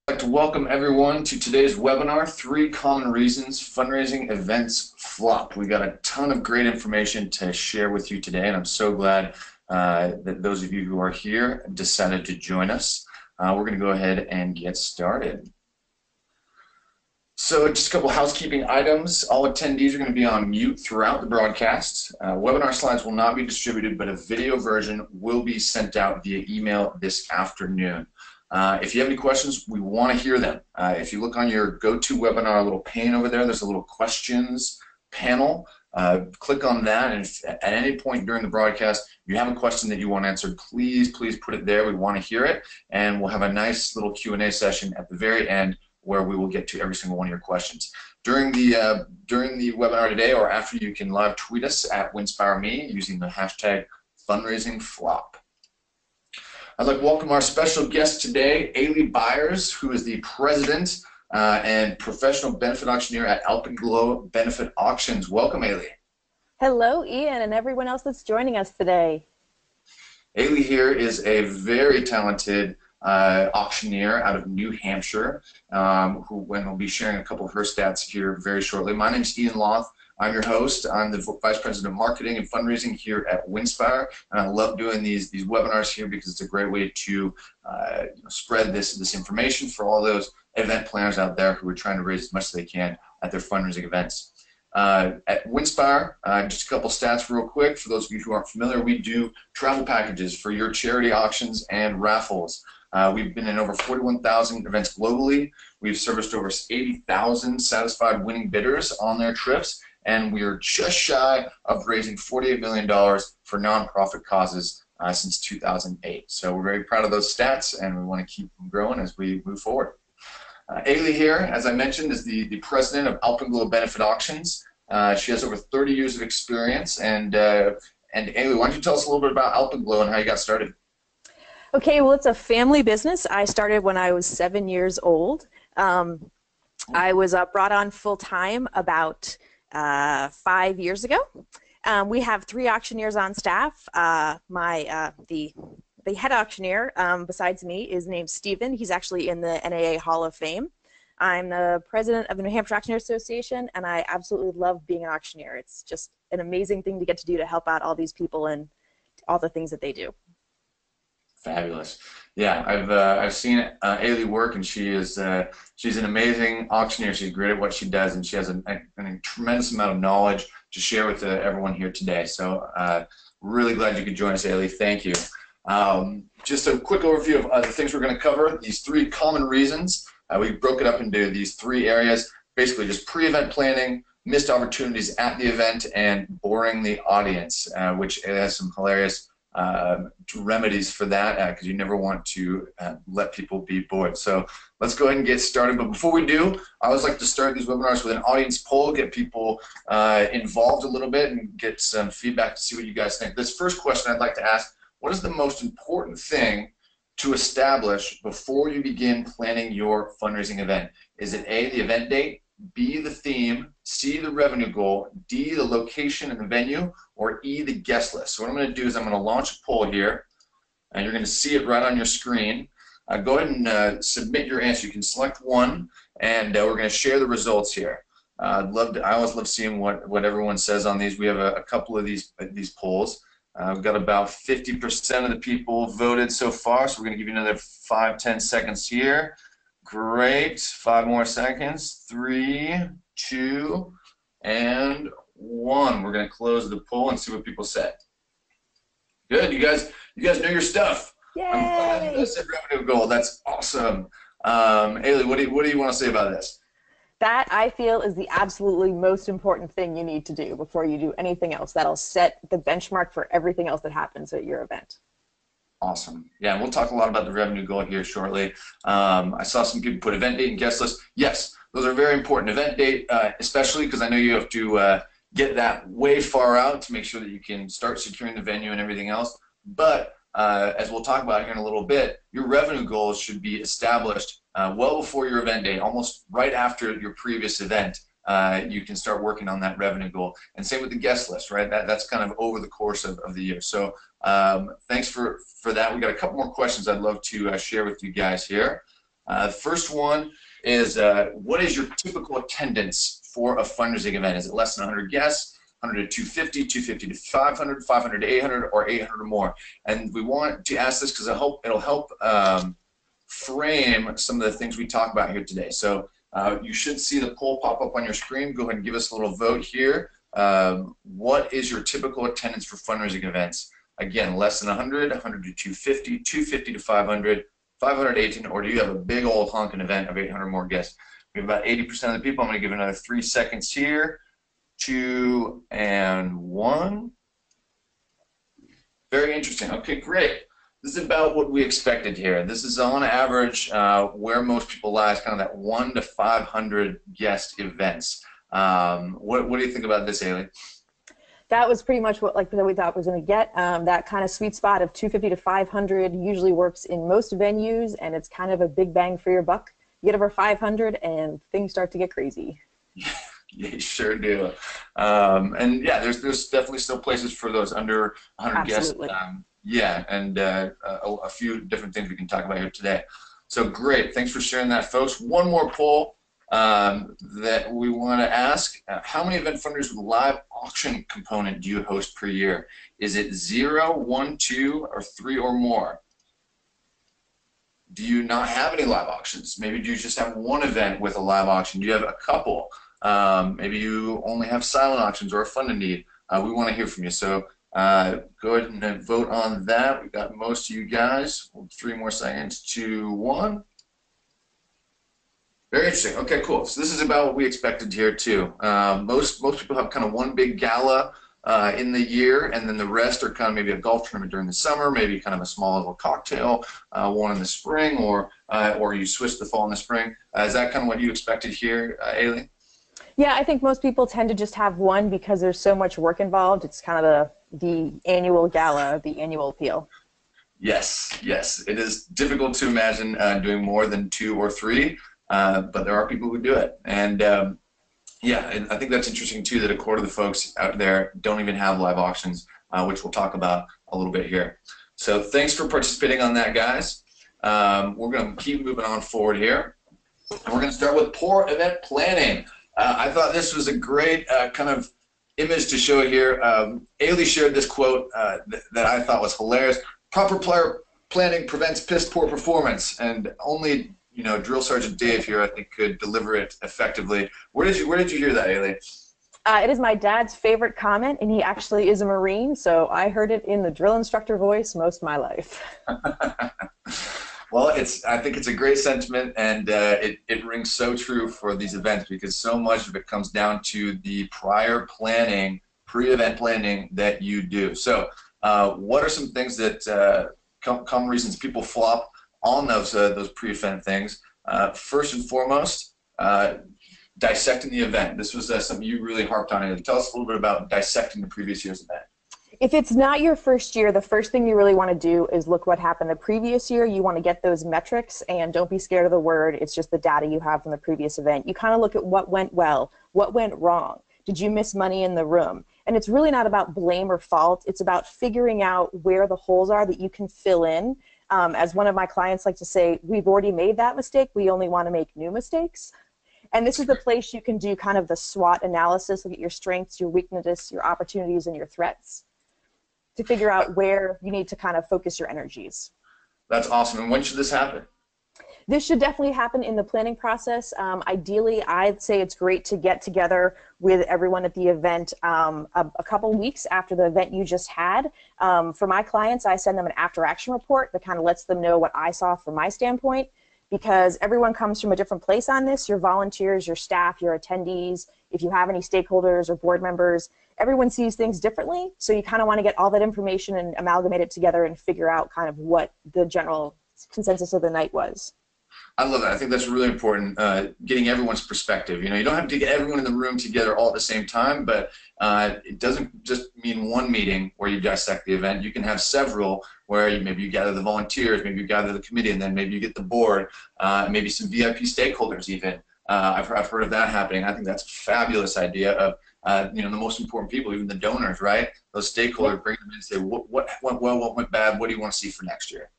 I'd like to welcome everyone to today's webinar, 3 Common Reasons Fundraising Events Flop. We got a ton of great information to share with you today, and I'm so glad that those of you who are here decided to join us. We're going to go ahead and get started. So just a couple housekeeping items. All attendees are going to be on mute throughout the broadcast. Webinar slides will not be distributed, but a video version will be sent out via email this afternoon. If you have any questions, we want to hear them. If you look on your GoToWebinar little pane over there, there's a little questions panel. Click on that, and if at any point during the broadcast you have a question that you want answered, please put it there. We want to hear it, and we'll have a nice little Q&A session at the very end where we will get to every single one of your questions. During the webinar today or after, you can live tweet us at WinspireMe using the hashtag fundraisingflop. I'd like to welcome our special guest today, Ailie Byers, who is the president and professional benefit auctioneer at Alpenglow Benefit Auctions. Welcome, Ailie. Hello, Ian, and everyone else that's joining us today. Ailie here is a very talented auctioneer out of New Hampshire, who will be sharing a couple of her stats here very shortly. My name is Ian Loth. I'm your host. I'm the Vice President of Marketing and Fundraising here at Winspire, and I love doing these webinars here because it's a great way to spread this information for all those event planners out there who are trying to raise as much as they can at their fundraising events. At Winspire, just a couple stats real quick. For those of you who aren't familiar, we do travel packages for your charity auctions and raffles. We've been in over 41,000 events globally. We've serviced over 80,000 satisfied winning bidders on their trips, and we are just shy of raising $48 million for nonprofit causes since 2008. So we're very proud of those stats, and we want to keep them growing as we move forward. Ailie here, as I mentioned, is the president of Alpenglow Benefit Auctions. She has over 30 years of experience, and Ailie, why don't you tell us a little bit about Alpenglow and how you got started? Okay, well, it's a family business. I started when I was 7 years old. I was brought on full-time about 5 years ago. We have 3 auctioneers on staff. The head auctioneer, besides me, is named Stephen. He's actually in the NAA Hall of Fame. I'm the president of the New Hampshire Auctioneer Association, and I absolutely love being an auctioneer. It's just an amazing thing to get to do to help out all these people and all the things that they do. Fabulous. Yeah, I've seen Ailie work, and she's an amazing auctioneer. She's great at what she does, and she has a tremendous amount of knowledge to share with everyone here today. So really glad you could join us, Ailie. Thank you. Just a quick overview of the things we're going to cover. These 3 common reasons. We broke it up into these 3 areas. Basically, just pre-event planning, missed opportunities at the event, and boring the audience, which has some hilarious remedies for that, because you never want to let people be bored. So let's go ahead and get started. But before we do, I always like to start these webinars with an audience poll, get people involved a little bit, and get some feedback to see what you guys think. This first question I'd like to ask: what is the most important thing to establish before you begin planning your fundraising event? Is it A, the event date, B, the theme, C, the revenue goal, D, the location and the venue, or E, the guest list? So what I'm going to do is I'm going to launch a poll here, and you're going to see it right on your screen. Go ahead and submit your answer. You can select one, and we're going to share the results here. I always love seeing what everyone says on these. We have a couple of these polls. We've got about 50% of the people voted so far, so we're going to give you another 5-10 seconds here. Great. 5 more seconds. 3, 2, and 1. We're going to close the poll and see what people said. Good. You guys know your stuff. Yay! I'm glad you said revenue goal. That's awesome. Ailie, what do you want to say about this? That, I feel, is the absolutely most important thing you need to do before you do anything else. That'll set the benchmark for everything else that happens at your event. Awesome. Yeah, we'll talk a lot about the revenue goal here shortly. I saw some people put event date and guest list. Yes, those are very important. Event date, especially because I know you have to get that way far out to make sure that you can start securing the venue and everything else. But as we'll talk about here in a little bit, your revenue goals should be established well before your event date, almost right after your previous event. You can start working on that revenue goal. And same with the guest list, right? That's kind of over the course of the year. So thanks for that. We got a couple more questions I'd love to share with you guys here. First one is what is your typical attendance for a fundraising event? Is it less than 100 guests, 100 to 250, 250 to 500, 500 to 800, or 800 or more? And we want to ask this because it'll help frame some of the things we talk about here today. So you should see the poll pop up on your screen. Go ahead and give us a little vote here. What is your typical attendance for fundraising events? Again, less than 100, 100 to 250, 250 to 500, 500 to 18, or do you have a big old honking event of 800 more guests? We have about 80% of the people. I'm going to give another 3 seconds here. 2 and 1. Very interesting. Okay, great. This is about what we expected here. This is on average where most people lie, is kind of that 1 to 500 guest events. What do you think about this, Ailie? That was pretty much what we thought we was going to get. That kind of sweet spot of 250 to 500 usually works in most venues, and it's kind of a big bang for your buck. You get over 500 and things start to get crazy. Yeah, you sure do. And yeah, there's definitely still places for those under 100 Absolutely. guests. Yeah, and a few different things we can talk about here today. So great, thanks for sharing that, folks. One more poll that we want to ask. How many event fundraisers with live auction component do you host per year? Is it 0, 1, 2, or 3 or more? Do you not have any live auctions? Maybe do you just have one event with a live auction? Do you have a couple? Maybe you only have silent auctions or a fund in need. We want to hear from you. So go ahead and vote on that. We've got most of you guys. 3 more seconds, 2, 1. Very interesting. Okay, cool. So this is about what we expected here too. Most people have kind of one big gala in the year, and then the rest are kind of maybe a golf tournament during the summer, maybe kind of a small little cocktail one in the spring, or you switch the fall and the spring. Is that kind of what you expected here, Ailie? Yeah, I think most people tend to just have one because there's so much work involved. It's kind of the annual gala, the annual appeal. Yes, yes. It is difficult to imagine doing more than 2 or 3. But there are people who do it, and yeah, and I think that's interesting too that a quarter of the folks out there don't even have live auctions, which we'll talk about a little bit here. So thanks for participating on that, guys. We're going to keep moving on forward here, and we're going to start with poor event planning. I thought this was a great kind of image to show here. Ailie shared this quote that I thought was hilarious. Proper player planning prevents piss poor performance, and only Drill Sergeant Dave here, I think, could deliver it effectively. Where did you hear that, Ailie? It is my dad's favorite comment, and he actually is a Marine, so I heard it in the drill instructor voice most of my life. Well, I think it's a great sentiment, and it rings so true for these events because so much of it comes down to the prior planning, pre-event planning that you do. So what are some things that common reasons people flop on those pre-event things? First and foremost, dissecting the event. This was something you really harped on. Tell us a little bit about dissecting the previous year's event. If it's not your first year, the first thing you really want to do is look what happened the previous year. You want to get those metrics, and don't be scared of the word. It's just the data you have from the previous event. You kind of look at what went well, what went wrong. Did you miss money in the room? And it's really not about blame or fault. It's about figuring out where the holes are that you can fill in. As one of my clients like to say, we've already made that mistake. We only want to make new mistakes. And this is the place you can do kind of the SWOT analysis, look at your strengths, your weaknesses, your opportunities, and your threats to figure out where you need to kind of focus your energies. That's awesome. And when should this happen? This should definitely happen in the planning process. Ideally, I'd say it's great to get together with everyone at the event a couple weeks after the event you just had. For my clients, I send them an after-action report that kind of lets them know what I saw from my standpoint, because everyone comes from a different place on this. Your volunteers, your staff, your attendees, if you have any stakeholders or board members, everyone sees things differently. So you kind of want to get all that information and amalgamate it together and figure out kind of what the general consensus of the night was. I love that. I think that's really important, getting everyone's perspective. You don't have to get everyone in the room together all at the same time, but it doesn't just mean one meeting where you dissect the event. You can have several where maybe you gather the volunteers, maybe you gather the committee, and then maybe you get the board, maybe some VIP stakeholders even. I've heard of that happening. I think that's a fabulous idea of the most important people, even the donors, right? Those stakeholders, bring them in and say, what went well, what went bad, what do you want to see for next year?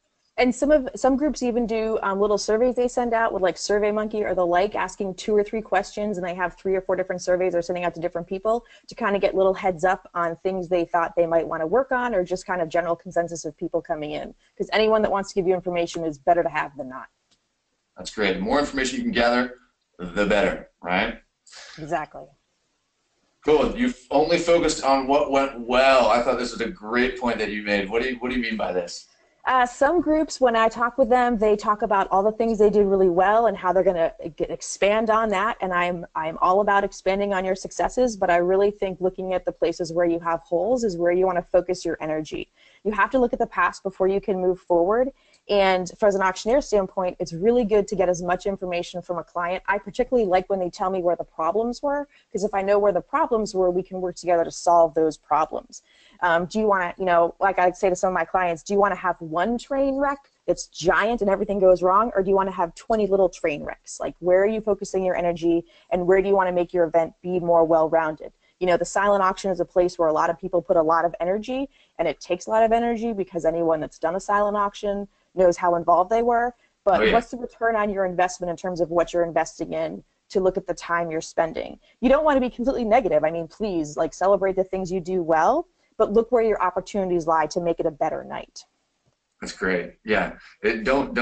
And some groups even do little surveys they send out with like SurveyMonkey or the like, asking 2 or 3 questions, and they have 3 or 4 different surveys they're sending out to different people to kind of get little heads up on things they thought they might want to work on, or just kind of general consensus of people coming in. Because anyone that wants to give you information is better to have than not. That's great. The more information you can gather, the better, right? Exactly. Cool. You've only focused on what went well. I thought this was a great point that you made. What do you mean by this? Some groups, when I talk with them, they talk about all the things they did really well and how they're going to expand on that. And I'm all about expanding on your successes, but I really think looking at the places where you have holes is where you want to focus your energy. You have to look at the past before you can move forward. And as an auctioneer standpoint, it's really good to get as much information from a client. I particularly like when they tell me where the problems were, because if I know where the problems were, we can work together to solve those problems. Do you want to, like I say to some of my clients, do you want to have one train wreck that's giant and everything goes wrong, or do you want to have 20 little train wrecks? Like, where are you focusing your energy, and where do you want to make your event be more well-rounded? The silent auction is a place where a lot of people put a lot of energy, and it takes a lot of energy because anyone that's done a silent auction knows how involved they were. But what's the return on your investment in terms of what you're investing in, to look at the time you're spending? You don't want to be completely negative. I mean, please, like, celebrate the things you do well, but look where your opportunities lie to make it a better night. That's great. Yeah. Don't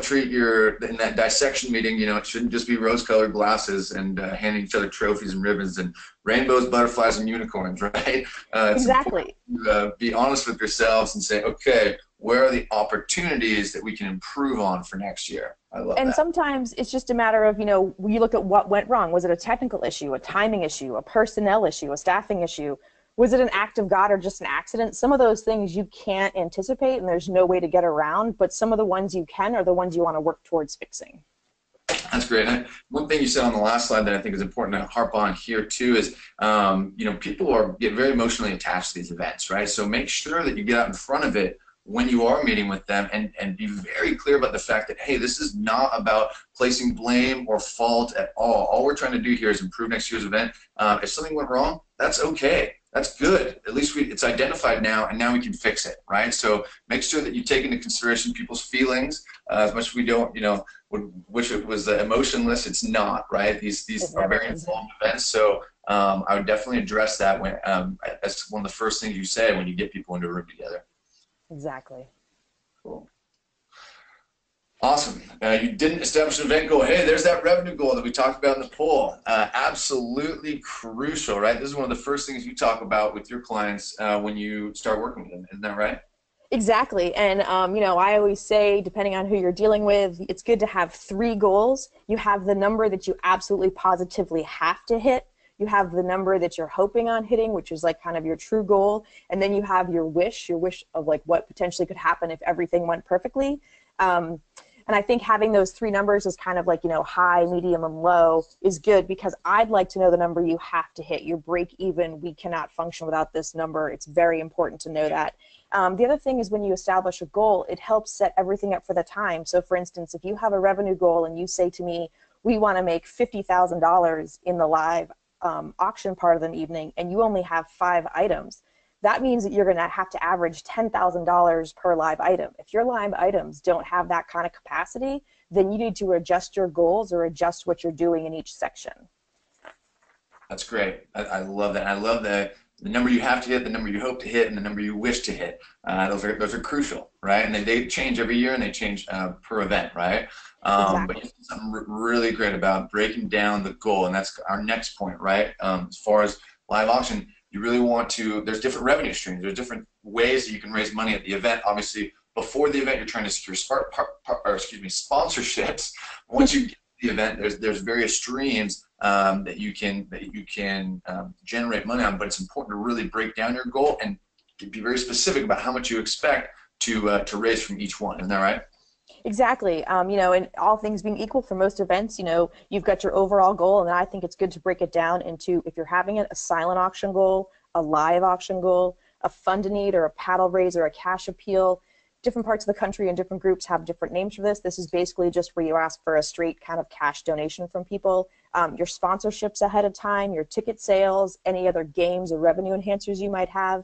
treat in that dissection meeting, it shouldn't just be rose-colored glasses and handing each other trophies and ribbons and rainbows, butterflies, and unicorns, right? Exactly. To, be honest with yourselves and say, okay, where are the opportunities that we can improve on for next year? I love that. And sometimes it's just a matter of, you look at what went wrong. Was it a technical issue, a timing issue, a personnel issue, a staffing issue? Was it an act of God or just an accident? Some of those things you can't anticipate, and there's no way to get around, but some of the ones you can are the ones you want to work towards fixing. That's great. And one thing you said on the last slide that I think is important to harp on here too is, people get very emotionally attached to these events, right? So make sure that you get out in front of it when you are meeting with them, and be very clear about the fact that, hey, this is not about placing blame or fault at all. All we're trying to do here is improve next year's event. If something went wrong, that's okay. That's good. At least it's identified now, and now we can fix it, right? So make sure that you take into consideration people's feelings. As much as we don't, would wish it was emotionless, it's not, right? These are very involved events. So I would definitely address that when that's one of the first things you say when you get people into a room together. Exactly. Cool. Awesome. You didn't establish an event goal. Hey, there's that revenue goal that we talked about in the poll. Absolutely crucial, right? This is one of the first things you talk about with your clients when you start working with them. Isn't that right? Exactly. And, I always say, depending on who you're dealing with, it's good to have 3 goals. You have the number that you absolutely positively have to hit. You have the number that you're hoping on hitting, which is like kind of your true goal. And then you have your wish of like what potentially could happen if everything went perfectly. And I think having those 3 numbers is kind of like, high, medium, and low is good, because I'd like to know the number you have to hit. Your break even, we cannot function without this number. It's very important to know that. The other thing is when you establish a goal, it helps set everything up for the time. So for instance, if you have a revenue goal and you say to me, we want to make $50,000 in the live auction part of the evening, and you only have 5 items, that means that you're going to have to average $10,000 per live item. If your live items don't have that kind of capacity, then you need to adjust your goals or adjust what you're doing in each section. That's great. I love that. I love the number you have to hit, the number you hope to hit, and the number you wish to hit. Those are crucial, right? And they change every year, and they change per event, right? Exactly. But something really great about breaking down the goal, and that's our next point, right? As far as live auction, you really want to, there's different revenue streams. There's different ways that you can raise money at the event. Obviously, before the event, you're trying to secure sponsorships. Be the event, there's various streams that you can generate money on, but it's important to really break down your goal and be very specific about how much you expect to raise from each one. Isn't that right? Exactly. And all things being equal for most events, you've got your overall goal, and I think it's good to break it down into, if you're having it, a silent auction goal, a live auction goal, a fund a need or a paddle raise or a cash appeal. Different parts of the country and different groups have different names for this. This is basically just where you ask for a straight kind of cash donation from people. Your sponsorships ahead of time, your ticket sales, any other games or revenue enhancers you might have.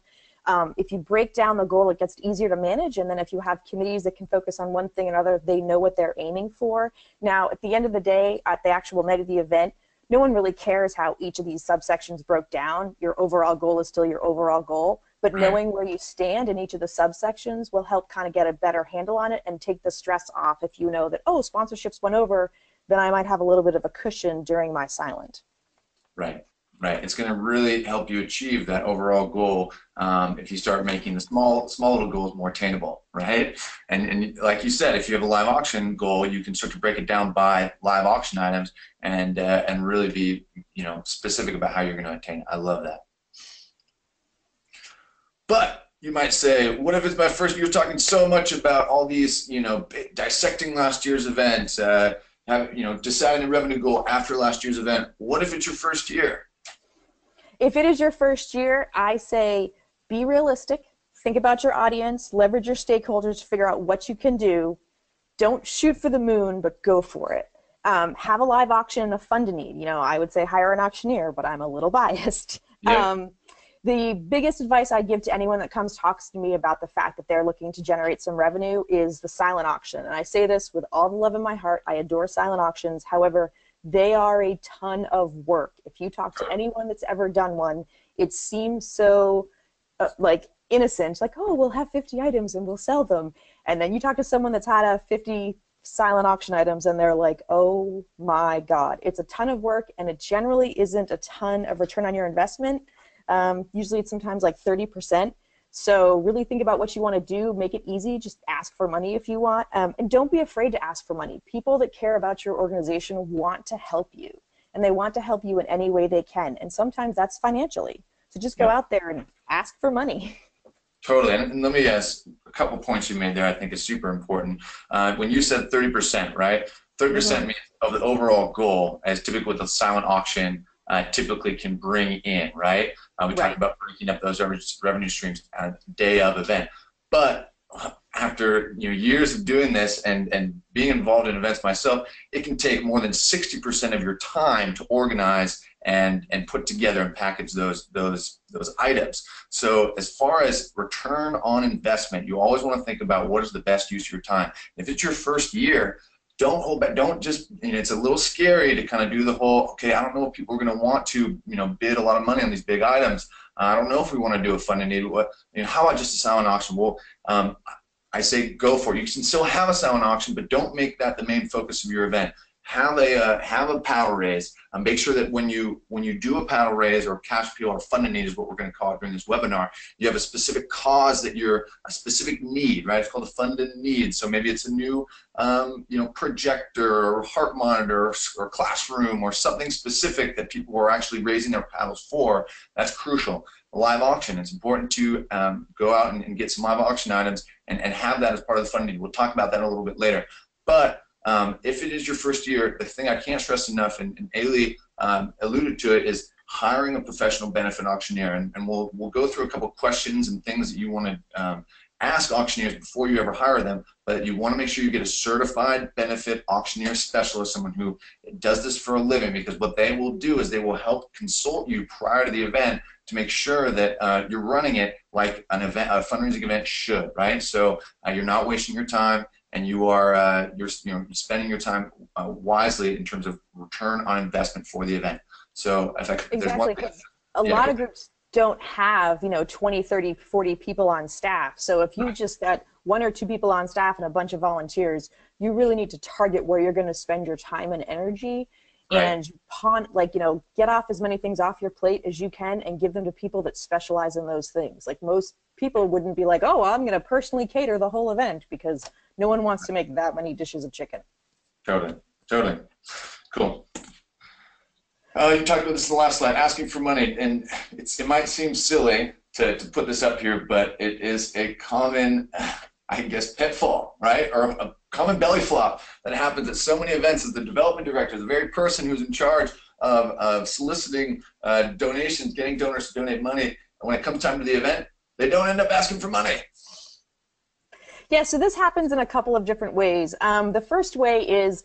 If you break down the goal, it gets easier to manage, and then if you have committees that can focus on one thing or another, they know what they're aiming for. Now, at the end of the day, at the actual night of the event, no one really cares how each of these subsections broke down. Your overall goal is still your overall goal, but knowing where you stand in each of the subsections will help kind of get a better handle on it and take the stress off if you know that, oh, sponsorships went over, then I might have a little bit of a cushion during my silent. Right. Right. It's going to really help you achieve that overall goal if you start making the small little goals more attainable, right? And like you said, if you have a live auction goal, you can start to break it down by live auction items and really be, you know, specific about how you're going to attain it. I love that. But you might say, what if it's my first? You're talking so much about all these, you know, dissecting last year's event, you know, deciding a revenue goal after last year's event. What if it's your first year? If it is your first year, I say be realistic, think about your audience, leverage your stakeholders to figure out what you can do. Don't shoot for the moon, but go for it. Have a live auction and a fund a need. You know, I would say hire an auctioneer, but I'm a little biased. Yep. The biggest advice I give to anyone that talks to me about the fact that they're looking to generate some revenue is the silent auction. And I say this with all the love in my heart. I adore silent auctions. However, they are a ton of work. If you talk to anyone that's ever done one, it seems so like innocent, like, oh, we'll have 50 items and we'll sell them. And then you talk to someone that's had a 50 silent auction items and they're like, oh my God, it's a ton of work and it generally isn't a ton of return on your investment. Usually it's sometimes like 30%. So really think about what you want to do, make it easy, just ask for money if you want, and don't be afraid to ask for money. People that care about your organization want to help you, and they want to help you in any way they can, and sometimes that's financially. So just go out there and ask for money. Totally, and let me ask a couple points you made there I think is super important. When you said 30%, right? 30% means of the overall goal, as typically with a silent auction, typically can bring in, right? We talked about breaking up those revenue streams at the day of event. But after years of doing this and being involved in events myself, it can take more than 60% of your time to organize and put together and package those items. So as far as return on investment, you always want to think about what is the best use of your time. If it's your first year, don't hold back. Don't just, it's a little scary to kind of do the whole, okay, I don't know if people are going to want to, bid a lot of money on these big items. I don't know if we want to do a fund and need. How about just a silent auction? Well, I say go for it. You can still have a silent auction, but don't make that the main focus of your event. Have a paddle raise. Make sure that when you do a paddle raise or cash appeal or fund and need is what we're going to call it during this webinar, you have a specific cause that you're a specific need, right? It's called a fund and need. So maybe it's a new projector or heart monitor or classroom or something specific that people are actually raising their paddles for. That's crucial. A live auction. It's important to go out and get some live auction items and have that as part of the fund and need. We'll talk about that a little bit later. But if it is your first year, the thing I can't stress enough, and Ailie alluded to it, is hiring a professional benefit auctioneer. And we'll go through a couple questions and things that you want to ask auctioneers before you ever hire them, but you want to make sure you get a certified benefit auctioneer specialist, someone who does this for a living, because what they will do is they will help consult you prior to the event to make sure that you're running it like an event, a fundraising event should, right? So you're not wasting your time, and you are you're spending your time wisely in terms of return on investment for the event. So if exactly, a lot of groups don't have 20, 30, 40 people on staff. So if you just got 1 or 2 people on staff and a bunch of volunteers, you really need to target where you're going to spend your time and energy. And get off as many things off your plate as you can and give them to people that specialize in those things. Like, most people wouldn't be like, oh, I'm going to personally cater the whole event, because no one wants to make that many dishes of chicken. Totally. Cool. You talked about this in the last slide, asking for money, and it might seem silly to put this up here, but it is a common, I guess, pitfall, right? Or a common belly flop that happens at so many events as the development director, the very person who's in charge of soliciting donations, getting donors to donate money. And when it comes time to the event, they don't end up asking for money. Yeah, so this happens in a couple of different ways. The first way is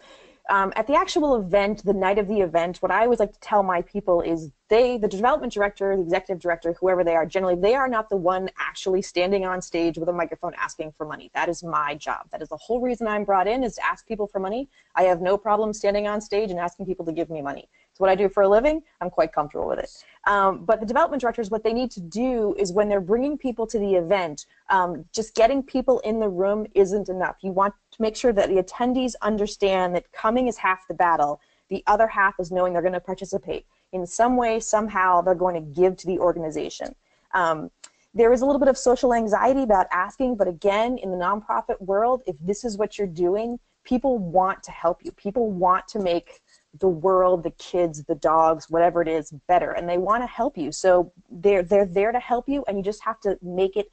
At the actual event, the night of the event, what I always like to tell my people is the development director, the executive director, whoever they are, generally they are not the one actually standing on stage with a microphone asking for money. That is my job. That is the whole reason I'm brought in, is to ask people for money. I have no problem standing on stage and asking people to give me money. It's what I do for a living. I'm quite comfortable with it. But the development directors, what they need to do is when they're bringing people to the event, just getting people in the room isn't enough. You want to make sure that the attendees understand that coming is half the battle. The other half is knowing they're going to participate. In some way, somehow, they're going to give to the organization. There is a little bit of social anxiety about asking, but again, in the nonprofit world, if this is what you're doing, people want to help you. People want to make the world, the kids, the dogs, whatever it is, better, and they want to help you. So they're there to help you, and you just have to make it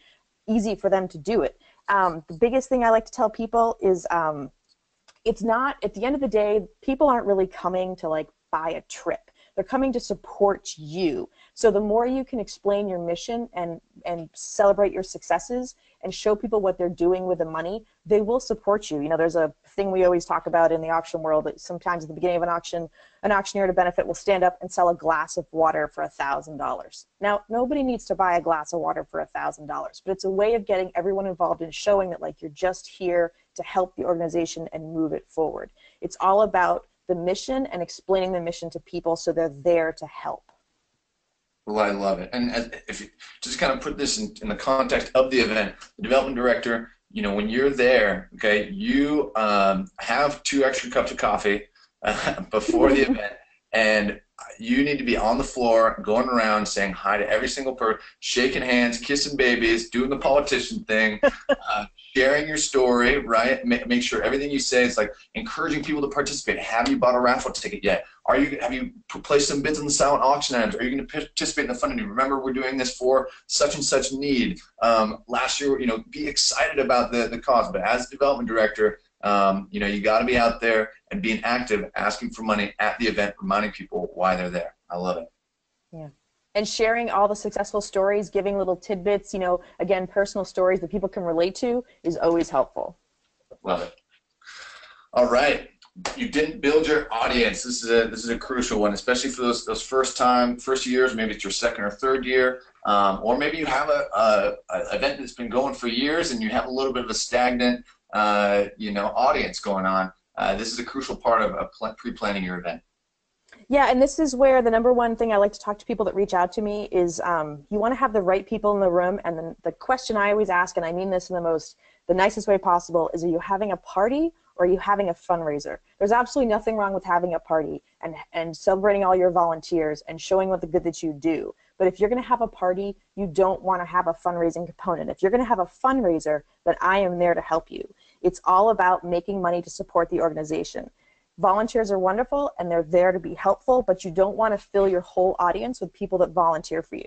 easy for them to do it. The biggest thing I like to tell people is it's not, at the end of the day, people aren't really coming to like buy a trip. They're coming to support you. So the more you can explain your mission and celebrate your successes and show people what they're doing with the money, they will support you. You know, there's a thing we always talk about in the auction world that sometimes at the beginning of an auction, an auctioneer to benefit will stand up and sell a glass of water for $1,000. Now, nobody needs to buy a glass of water for $1,000, but it's a way of getting everyone involved and showing that like you're just here to help the organization and move it forward. It's all about the mission and explaining the mission to people so they're there to help. Well, I love it. And if you just kind of put this in the context of the event, the development director, you know, when you're there, okay, you have 2 extra cups of coffee before the event, and you need to be on the floor, going around saying hi to every single person, shaking hands, kissing babies, doing the politician thing, sharing your story, right? Make sure everything you say is like encouraging people to participate. Have you bought a raffle ticket yet? Have you placed some bids on the silent auction items? Are you going to participate in the funding? Remember, we're doing this for such and such need. Last year, you know, be excited about the cause. But as development director, you know, you got to be out there and being active, asking for money at the event, reminding people why they're there. I love it. Yeah. And sharing all the successful stories, giving little tidbits, you know, again, personal stories that people can relate to is always helpful. Love it. All right. You didn't build your audience. This is a crucial one, especially for those first years. Maybe it's your second or third year, or maybe you have a event that's been going for years and you have a little bit of a stagnant you know, audience going on. This is a crucial part of pre-planning your event. Yeah, and this is where the number one thing I like to talk to people that reach out to me is you want to have the right people in the room. And then the question I always ask, and I mean this in the nicest way possible, is, are you having a party or are you having a fundraiser? There's absolutely nothing wrong with having a party and celebrating all your volunteers and showing what the good that you do. But if you're going to have a party, you don't want to have a fundraising component. If you're going to have a fundraiser, then I am there to help you. It's all about making money to support the organization. Volunteers are wonderful and they're there to be helpful, but you don't want to fill your whole audience with people that volunteer for you.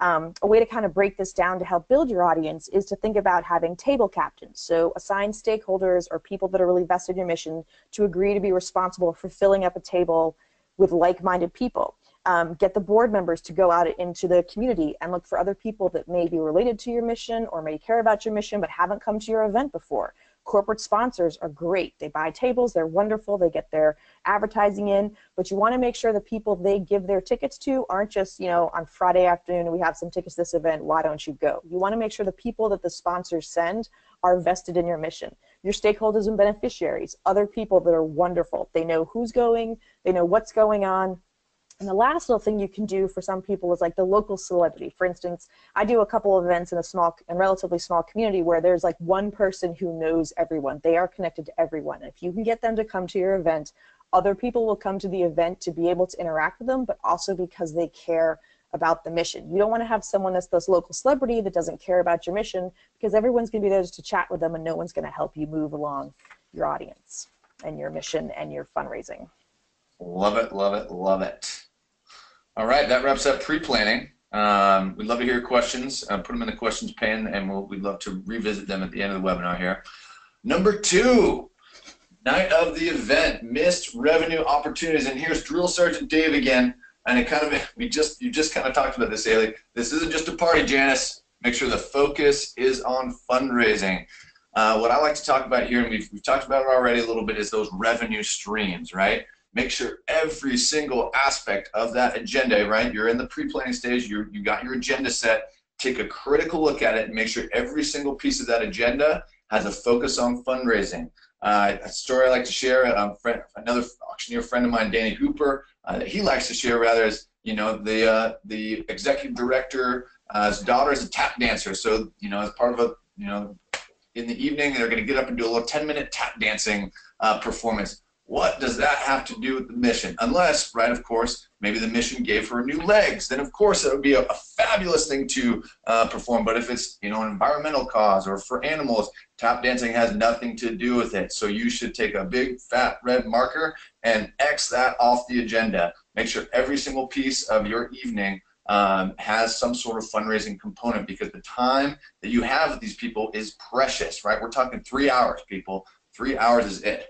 A way to kind of break this down to help build your audience is to think about having table captains. So assign stakeholders or people that are really vested in your mission to agree to be responsible for filling up a table with like-minded people. Get the board members to go out into the community and look for other people that may be related to your mission or may care about your mission but haven't come to your event before. Corporate sponsors are great. They buy tables, they're wonderful, they get their advertising in, but you want to make sure the people they give their tickets to aren't just, you know, on Friday afternoon we have some tickets to this event, why don't you go? You want to make sure the people that the sponsors send are vested in your mission. Your stakeholders and beneficiaries, other people that are wonderful. They know who's going, they know what's going on. And the last little thing you can do for some people is like the local celebrity. For instance, I do a couple of events in a small and relatively small community where there's like one person who knows everyone. They are connected to everyone. And if you can get them to come to your event, other people will come to the event to be able to interact with them, but also because they care about the mission. You don't want to have someone that's this local celebrity that doesn't care about your mission, because everyone's going to be there just to chat with them and no one's going to help you move along your audience and your mission and your fundraising. Love it, love it, love it. All right, that wraps up pre-planning. We'd love to hear your questions. Put them in the questions pane, and we'd love to revisit them at the end of the webinar here. Number 2, night of the event, missed revenue opportunities. And here's Drill Sergeant Dave again. And it kind of, you just kind of talked about this, Ailie. This isn't just a party, Janice. Make sure the focus is on fundraising. What I like to talk about here, and we've talked about it already a little bit, is those revenue streams, right? Make sure every single aspect of that agenda, right? You're in the pre-planning stage, you got your agenda set, take a critical look at it and make sure every single piece of that agenda has a focus on fundraising. A story I like to share, another auctioneer friend of mine, Danny Hooper, that he likes to share rather is, you know, the executive director's daughter is a tap dancer. So, you know, as part of a, you know, in the evening, they're going to get up and do a little 10-minute tap dancing performance. What does that have to do with the mission? Unless, right, of course, maybe the mission gave her new legs. Then, of course, it would be a fabulous thing to perform. But if it's, you know, an environmental cause or for animals, tap dancing has nothing to do with it. So you should take a big, fat, red marker and X that off the agenda. Make sure every single piece of your evening has some sort of fundraising component, because the time that you have with these people is precious, right? We're talking 3 hours, people. 3 hours is it.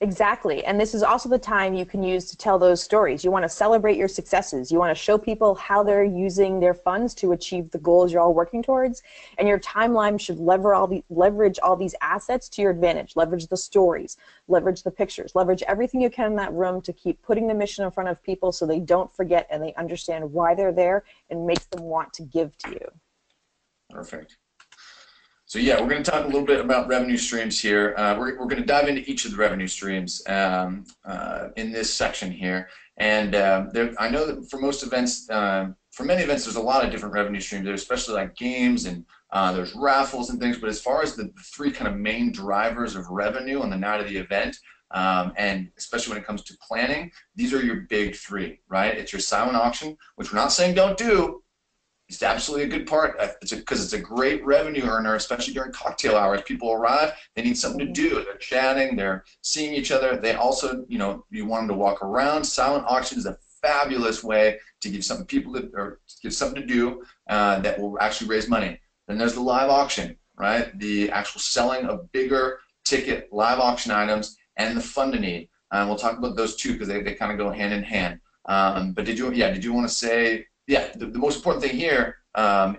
Exactly, and this is also the time you can use to tell those stories. You want to celebrate your successes. You want to show people how they're using their funds to achieve the goals you're all working towards, and your timeline should leverage all these assets to your advantage. Leverage the stories, leverage the pictures, leverage everything you can in that room to keep putting the mission in front of people so they don't forget and they understand why they're there and makes them want to give to you. Perfect. So yeah, we're going to talk a little bit about revenue streams here. We're going to dive into each of the revenue streams in this section here. And I know that for most events, for many events, there's a lot of different revenue streams there, especially like games and there's raffles and things. But as far as the three kind of main drivers of revenue on the night of the event, and especially when it comes to planning, these are your big three, right? It's your silent auction, which we're not saying don't do. It's absolutely a good part because it's a great revenue earner, especially during cocktail hours. People arrive, they need something to do. They're chatting, they're seeing each other. They also, you know, you want them to walk around. Silent auction is a fabulous way to give something give something to do that will actually raise money. Then there's the live auction, right? The actual selling of bigger ticket live auction items and the fund to need. We'll talk about those two because they kind of go hand in hand. But did you want to say? Yeah, the most important thing here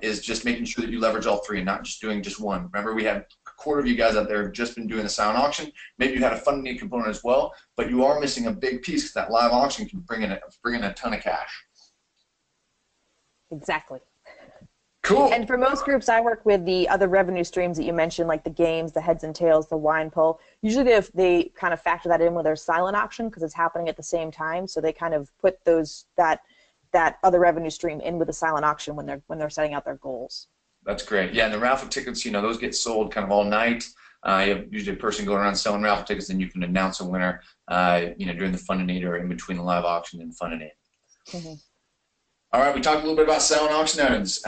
is just making sure that you leverage all three and not just doing just one. Remember, we had a quarter of you guys out there who have just been doing the silent auction. Maybe you had a fund need component as well, but you are missing a big piece because that live auction can bring in a ton of cash. Exactly. Cool. And for most groups, I work with the other revenue streams that you mentioned, like the games, the heads and tails, the wine pull. Usually they kind of factor that in with their silent auction because it's happening at the same time. So they kind of put that other revenue stream in with the silent auction when they're setting out their goals. That's great. Yeah, and the raffle tickets, you know, those get sold kind of all night. You have usually a person going around selling raffle tickets, and you can announce a winner, you know, during the fund and need or in between the live auction and fund and need. Mm-hmm. All right, we talked a little bit about silent auction items,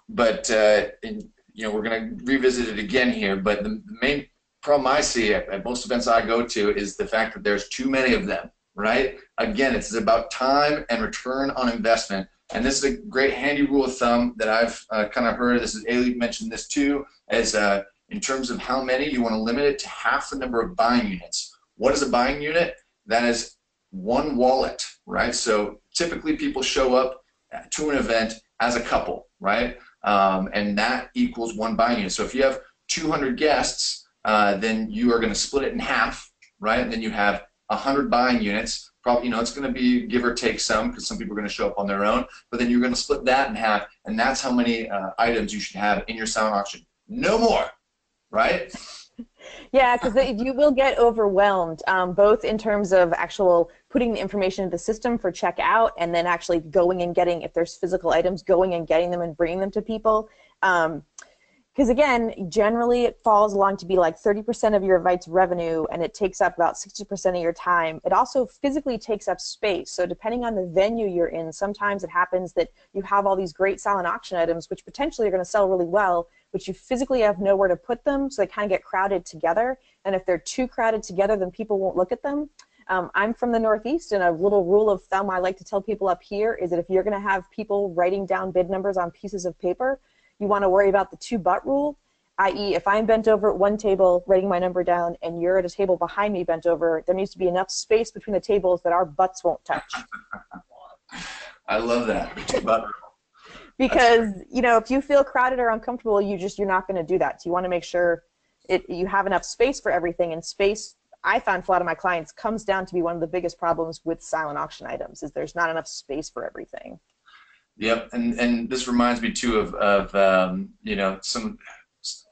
but you know, we're going to revisit it again here. But the main problem I see at most events I go to is the fact that there's too many of them. Right? Again, it's about time and return on investment. And this is a great handy rule of thumb that I've kind of heard. This is Ailie mentioned this too, as in terms of how many, you want to limit it to half the number of buying units. What is a buying unit? That is one wallet, right? So typically people show up to an event as a couple, right? And that equals one buying unit. So if you have 200 guests, then you are going to split it in half, right? And then you have 100 buying units. Probably, you know, it's going to be give or take some because some people are going to show up on their own, but then you're going to split that in half, and that's how many items you should have in your silent auction. No more, right? Yeah, because you will get overwhelmed, both in terms of actual putting the information into the system for checkout and then actually going and getting, if there's physical items, going and getting them and bringing them to people. Because again, generally it falls along to be like 30% of your event's revenue, and it takes up about 60% of your time. It also physically takes up space. So depending on the venue you're in, sometimes it happens that you have all these great silent auction items, which potentially are going to sell really well, but you physically have nowhere to put them, so they kind of get crowded together. And if they're too crowded together, then people won't look at them. I'm from the Northeast, and a little rule of thumb I like to tell people up here is that if you're going to have people writing down bid numbers on pieces of paper, you want to worry about the two-butt rule, i.e. if I'm bent over at one table writing my number down and you're at a table behind me bent over, there needs to be enough space between the tables that our butts won't touch. I love that, two-butt rule. Because, you know, if you feel crowded or uncomfortable, you're not going to do that. So you want to make sure you have enough space for everything. And space, I found for a lot of my clients, comes down to be one of the biggest problems with silent auction items, is there's not enough space for everything. Yep, and this reminds me too of you know, some,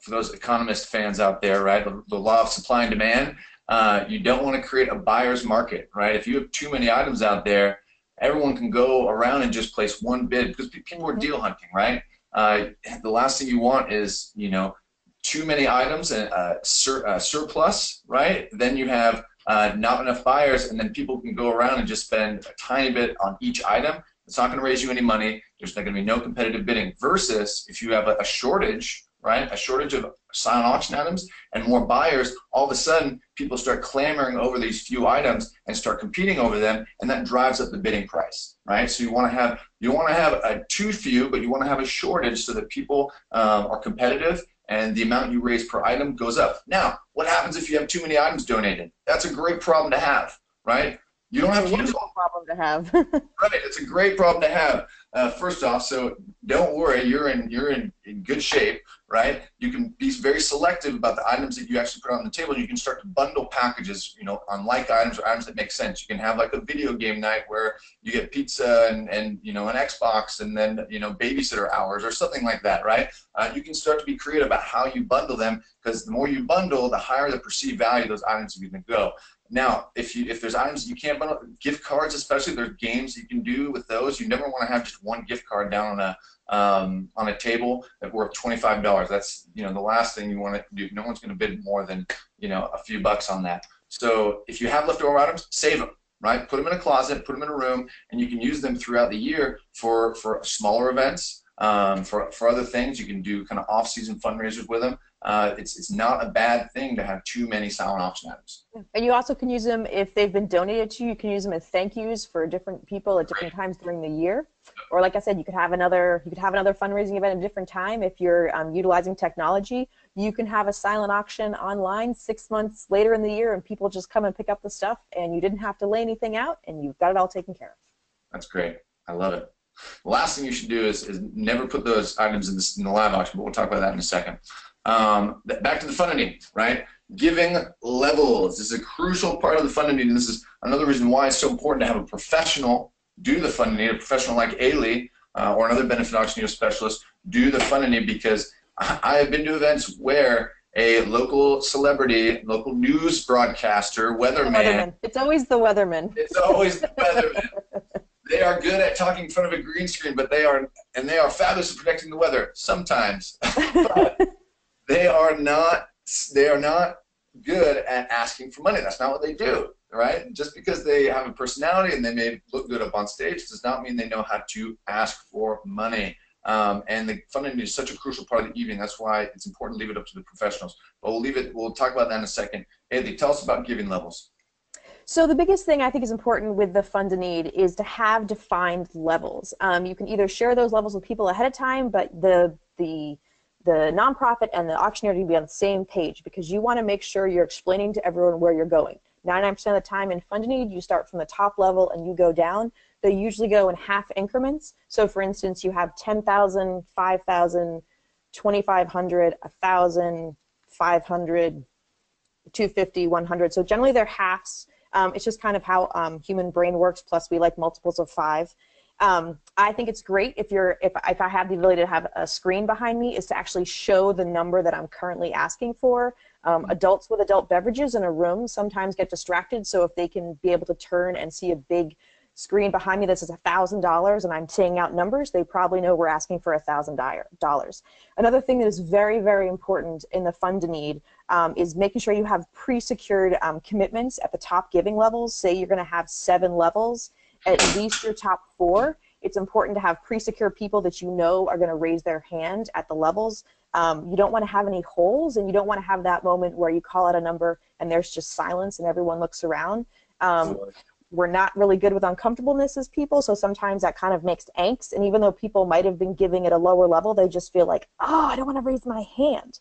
for those economist fans out there, right? The law of supply and demand. You don't want to create a buyer's market, right? If you have too many items out there, everyone can go around and just place one bid, because people are deal hunting, right? The last thing you want is, you know, too many items and surplus, right? Then you have not enough buyers, and then people can go around and just spend a tiny bit on each item. It's not going to raise you any money. There's not going to be no competitive bidding. Versus if you have a shortage, right? A shortage of silent auction items and more buyers, all of a sudden people start clamoring over these few items and start competing over them, and that drives up the bidding price, right? So you want to have a too few, but you want to have a shortage so that people are competitive and the amount you raise per item goes up. Now, what happens if you have too many items donated? That's a great problem to have, right? You don't have to use all. Problem to have. Right, it's a great problem to have. First off, so don't worry, you're in good shape, right? You can be very selective about the items that you actually put on the table. You can start to bundle packages, you know, on like items or items that make sense. You can have like a video game night where you get pizza and you know, an Xbox, and then, you know, babysitter hours or something like that, right? You can start to be creative about how you bundle them, because the more you bundle, the higher the perceived value of those items are going to go. Now, if there's items you can't bundle, gift cards especially, there's games you can do with those. You never want to have just one gift card down on a table that worth $25. That's, you know, the last thing you want to do. No one's going to bid more than, you know, a few bucks on that. So if you have leftover items, save them, right? Put them in a closet, put them in a room, and you can use them throughout the year for smaller events. For other things, you can do kind of off-season fundraisers with them. It's not a bad thing to have too many silent auction items. And you also can use them if they've been donated to you. You can use them as thank yous for different people at different times during the year. Or like I said, you could have another fundraising event at a different time. If you're utilizing technology, you can have a silent auction online 6 months later in the year, and people just come and pick up the stuff, and you didn't have to lay anything out, and you've got it all taken care of. That's great. I love it. The last thing you should do is never put those items in the live auction, but we'll talk about that in a second. Back to the funding, right? Giving levels is a crucial part of the funding, and this is another reason why it's so important to have a professional do the funding, a professional like Ailie or another benefit auctioneer specialist do the funding, because I have been to events where a local celebrity, local news broadcaster, weatherman. It's always the weatherman. It's always the weatherman. They are good at talking in front of a green screen, but they are fabulous at predicting the weather sometimes. But they are not good at asking for money. That's not what they do, right? Just because they have a personality and they may look good up on stage does not mean they know how to ask for money. And the funding is such a crucial part of the evening. That's why it's important to leave it up to the professionals. But we'll talk about that in a second. Ailie, tell us about giving levels. So the biggest thing I think is important with the fund a need is to have defined levels. You can either share those levels with people ahead of time, but the nonprofit and the auctioneer need to be on the same page, because you want to make sure you're explaining to everyone where you're going. 99% of the time in fund a need, you start from the top level and you go down. They usually go in half increments. So for instance, you have 10,000, 5,000, 2,500, 1,000, 500, 250, 100. So generally they're halves. It's just kind of how human brain works, plus we like multiples of 5. I think it's great if I have the ability to have a screen behind me, is to actually show the number that I'm currently asking for. Adults with adult beverages in a room sometimes get distracted, so if they can be able to turn and see a big screen behind me that says $1,000 and I'm saying out numbers, they probably know we're asking for $1,000. Another thing that is very, very important in the fund a need is making sure you have pre-secured commitments at the top giving levels. Say you're going to have 7 levels, at least your top 4. It's important to have pre-secure people that you know are going to raise their hand at the levels. You don't want to have any holes, and you don't want to have that moment where you call out a number and there's just silence and everyone looks around. We're not really good with uncomfortableness as people, so sometimes that kind of makes angst, and even though people might have been giving at a lower level, they just feel like, oh, I don't want to raise my hand.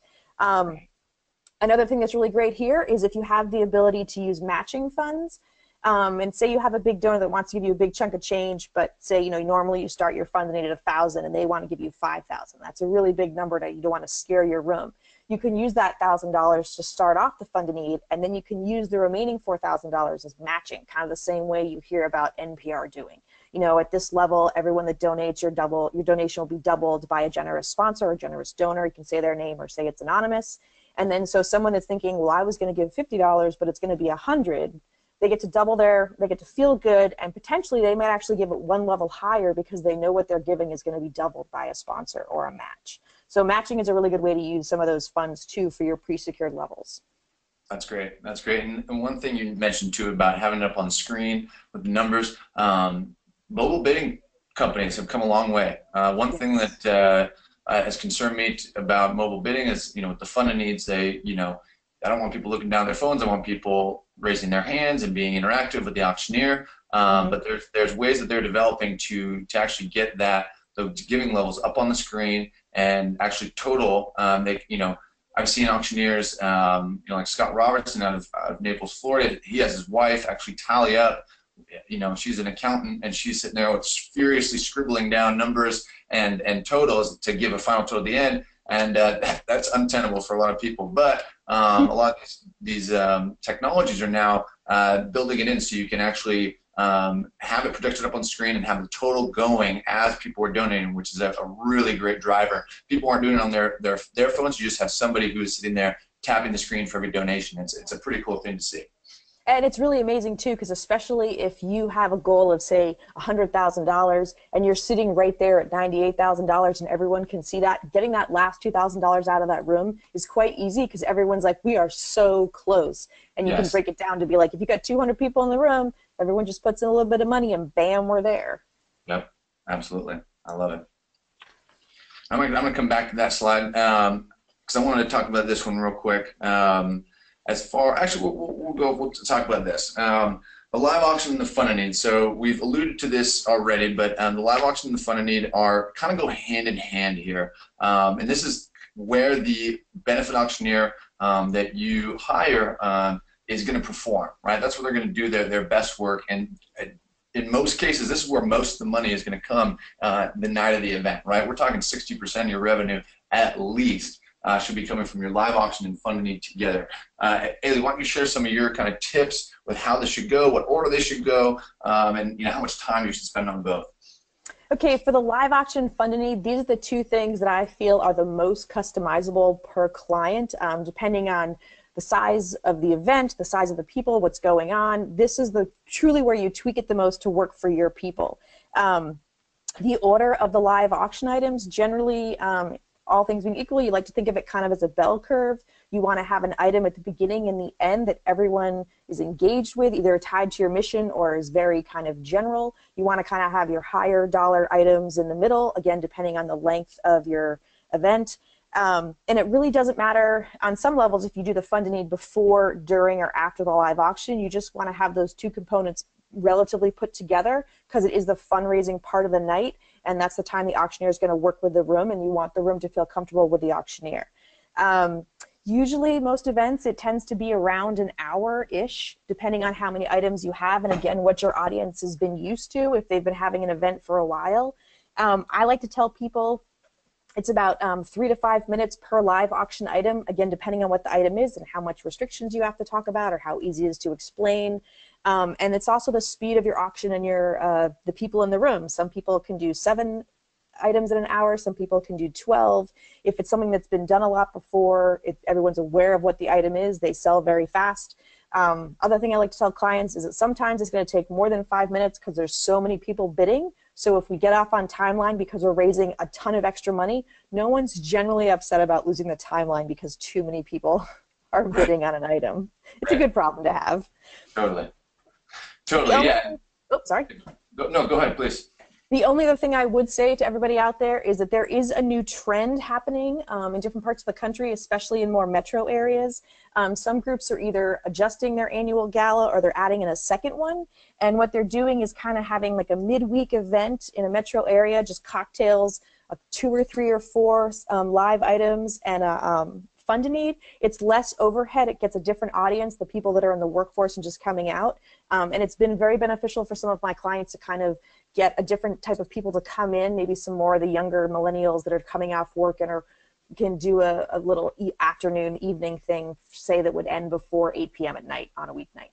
Another thing that's really great here is if you have the ability to use matching funds. And say you have a big donor that wants to give you a big chunk of change, but say, you know, normally you start your fund at 1,000 and they want to give you 5,000. That's a really big number that you don't want to scare your room. You can use that $1,000 to start off the fund a need, and then you can use the remaining $4,000 as matching, kind of the same way you hear about NPR doing. You know, at this level, everyone that donates, your donation will be doubled by a generous sponsor or generous donor. You can say their name or say it's anonymous. And then so someone that's thinking, well, I was going to give $50, but it's going to be $100. They get to they get to feel good, and potentially they might actually give it one level higher because they know what they're giving is going to be doubled by a sponsor or a match. So matching is a really good way to use some of those funds too for your pre-secured levels. That's great. That's great. And one thing you mentioned too about having it up on screen with the numbers, mobile bidding companies have come a long way. One thing that has concerned me about mobile bidding is, you know, with the funding needs, I don't want people looking down their phones. I want people raising their hands and being interactive with the auctioneer. But there's ways that they're developing to actually get those giving levels up on the screen and actually total. I've seen auctioneers, like Scott Robertson out of Naples, Florida. He has his wife actually tally up. You know, she's an accountant and she's sitting there with furiously scribbling down numbers and totals to give a final total at the end. And that's untenable for a lot of people. But a lot of these technologies are now building it in so you can actually have it projected up on screen and have the total going as people are donating, which is a really great driver. People aren't doing it on their phones. You just have somebody who is sitting there tapping the screen for every donation. It's a pretty cool thing to see. And it's really amazing too, because especially if you have a goal of say $100,000 and you're sitting right there at $98,000 and everyone can see that, getting that last $2,000 out of that room is quite easy because everyone's like, we are so close. And you can break it down to be like, if you got 200 people in the room, everyone just puts in a little bit of money and bam, we're there. Yep, absolutely. I love it. I'm gonna come back to that slide because I wanted to talk about this one real quick. Actually, we'll talk about this. The live auction and the fund of need. So we've alluded to this already, but the live auction and the fund of need are kind of go hand in hand here. And this is where the benefit auctioneer that you hire is going to perform, right? That's where they're going to do their best work. And in most cases, this is where most of the money is going to come the night of the event, right? We're talking 60% of your revenue at least. Should be coming from your live auction and fund need together. Ailie, why don't you share some of your kind of tips with how this should go, what order they should go, and how much time you should spend on both. Okay, for the live auction fund need, these are the two things that I feel are the most customizable per client, depending on the size of the event, the size of the people, what's going on. This is truly where you tweak it the most to work for your people. The order of the live auction items, generally, all things being equal, you like to think of it kind of as a bell curve. You want to have an item at the beginning and the end that everyone is engaged with, either tied to your mission or is very kind of general. You want to kind of have your higher dollar items in the middle, again, depending on the length of your event. And it really doesn't matter on some levels if you do the fund need before, during, or after the live auction. You just want to have those two components relatively put together because it is the fundraising part of the night, and that's the time the auctioneer is going to work with the room, and you want the room to feel comfortable with the auctioneer. Usually, most events, it tends to be around an hour-ish, depending on how many items you have, and again, what your audience has been used to if they've been having an event for a while. I like to tell people it's about 3 to 5 minutes per live auction item, again, depending on what the item is and how much restrictions you have to talk about or how easy it is to explain. And it's also the speed of your auction and the people in the room. Some people can do 7 items in an hour, some people can do 12. If it's something that's been done a lot before, everyone's aware of what the item is, they sell very fast. Other thing I like to tell clients is that sometimes it's going to take more than 5 minutes because there's so many people bidding. So if we get off on timeline because we're raising a ton of extra money, no one's generally upset about losing the timeline because too many people are bidding on an item. It's a good problem to have. Totally. Totally, yeah. Oh, sorry. No, go ahead, please. The only other thing I would say to everybody out there is that there is a new trend happening in different parts of the country, especially in more metro areas. Some groups are either adjusting their annual gala or they're adding in a second one. And what they're doing is kind of having like a midweek event in a metro area, just cocktails, 2 or 3 or 4 live items, and a fun to need. It's less overhead. It gets a different audience, the people that are in the workforce and just coming out. And it's been very beneficial for some of my clients to kind of get a different type of people to come in, maybe some more of the younger millennials that are coming off work and can do a little afternoon, evening thing, say that would end before 8 p.m. at night on a weeknight.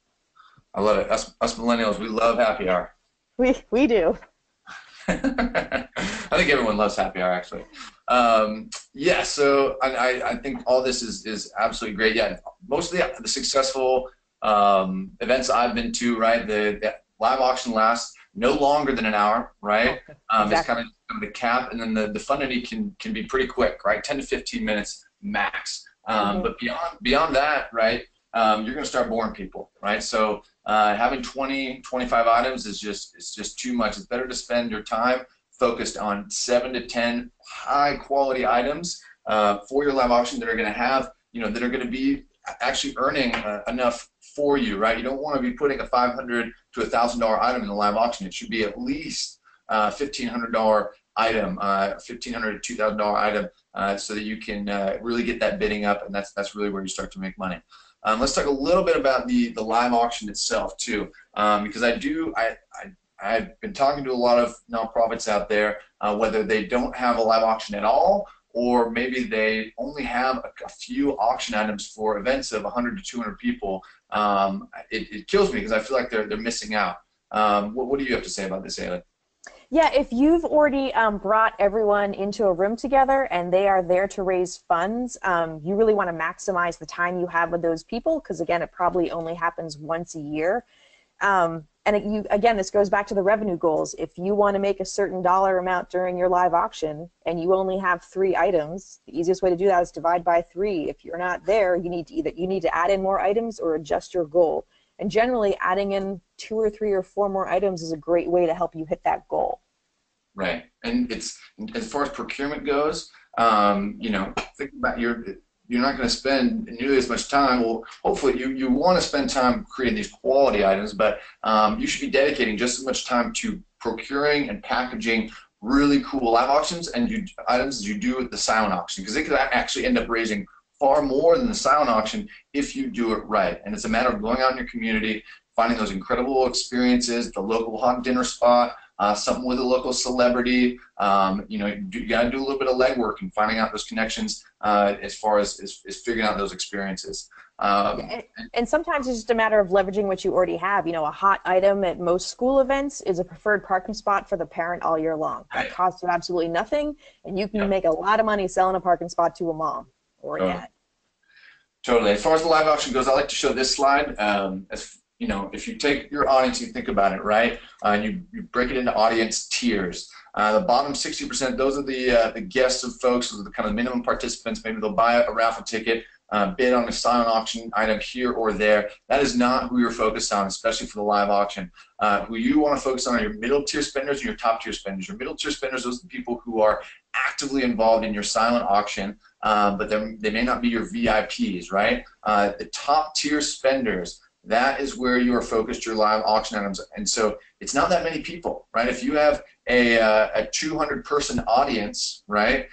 I love it. Us millennials, we love happy hour. We do. I think everyone loves happy hour, actually. Yeah, so I think all this is absolutely great. Yeah, most of the successful events I've been to, right, the live auction lasts no longer than an hour, right? Exactly. It's kind of the cap, and then the fun entity can be pretty quick, right? 10 to 15 minutes max. But beyond that, right, you're going to start boring people, right? So having 20, 25 items is just too much. It's better to spend your time focused on 7 to 10 high quality items for your live auction that are going to have, that are going to be actually earning enough for you, right? You don't want to be putting a $500 to $1,000 item in the live auction. It should be at least $1,500 item, $1,500 to $2,000 item, so that you can really get that bidding up, and that's really where you start to make money. Let's talk a little bit about the live auction itself too, because I've been talking to a lot of nonprofits out there, whether they don't have a live auction at all, or maybe they only have a few auction items for events of 100 to 200 people. It kills me because I feel like they're missing out. What do you have to say about this, Ailie? Yeah, if you've already brought everyone into a room together and they are there to raise funds, you really want to maximize the time you have with those people, because again, it probably only happens once a year. And again, this goes back to the revenue goals. If you want to make a certain dollar amount during your live auction and you only have 3 items, the easiest way to do that is divide by 3. If you're not there, you need to add in more items or adjust your goal. And generally, adding in 2 or 3 or 4 more items is a great way to help you hit that goal. Right, and it's, as far as procurement goes, think about you're not going to spend nearly as much time. Well, hopefully you want to spend time creating these quality items, but you should be dedicating just as much time to procuring and packaging really cool live auctions and items as you do with the silent auction, because it could actually end up raising far more than the silent auction if you do it right. And it's a matter of going out in your community, finding those incredible experiences, the local hot dinner spot, something with a local celebrity. You got to do a little bit of legwork and finding out those connections as far as figuring out those experiences. And sometimes it's just a matter of leveraging what you already have. A hot item at most school events is a preferred parking spot for the parent all year long. That costs you absolutely nothing, and you can make a lot of money selling a parking spot to a mom or a dad. Totally. As far as the live auction goes, I like to show this slide. If you take your audience, you think about it, right? And you break it into audience tiers. The bottom 60%, those are the guests of folks, those are the kind of minimum participants. Maybe they'll buy a raffle ticket, bid on a silent auction item here or there. That is not who you're focused on, especially for the live auction. Who you want to focus on are your middle tier spenders and your top tier spenders. Your middle tier spenders, those are the people who are actively involved in your silent auction, but they may not be your VIPs, right? The top tier spenders, that is where you are focused your live auction items. And so it's not that many people, right? If you have a 200-person audience, right,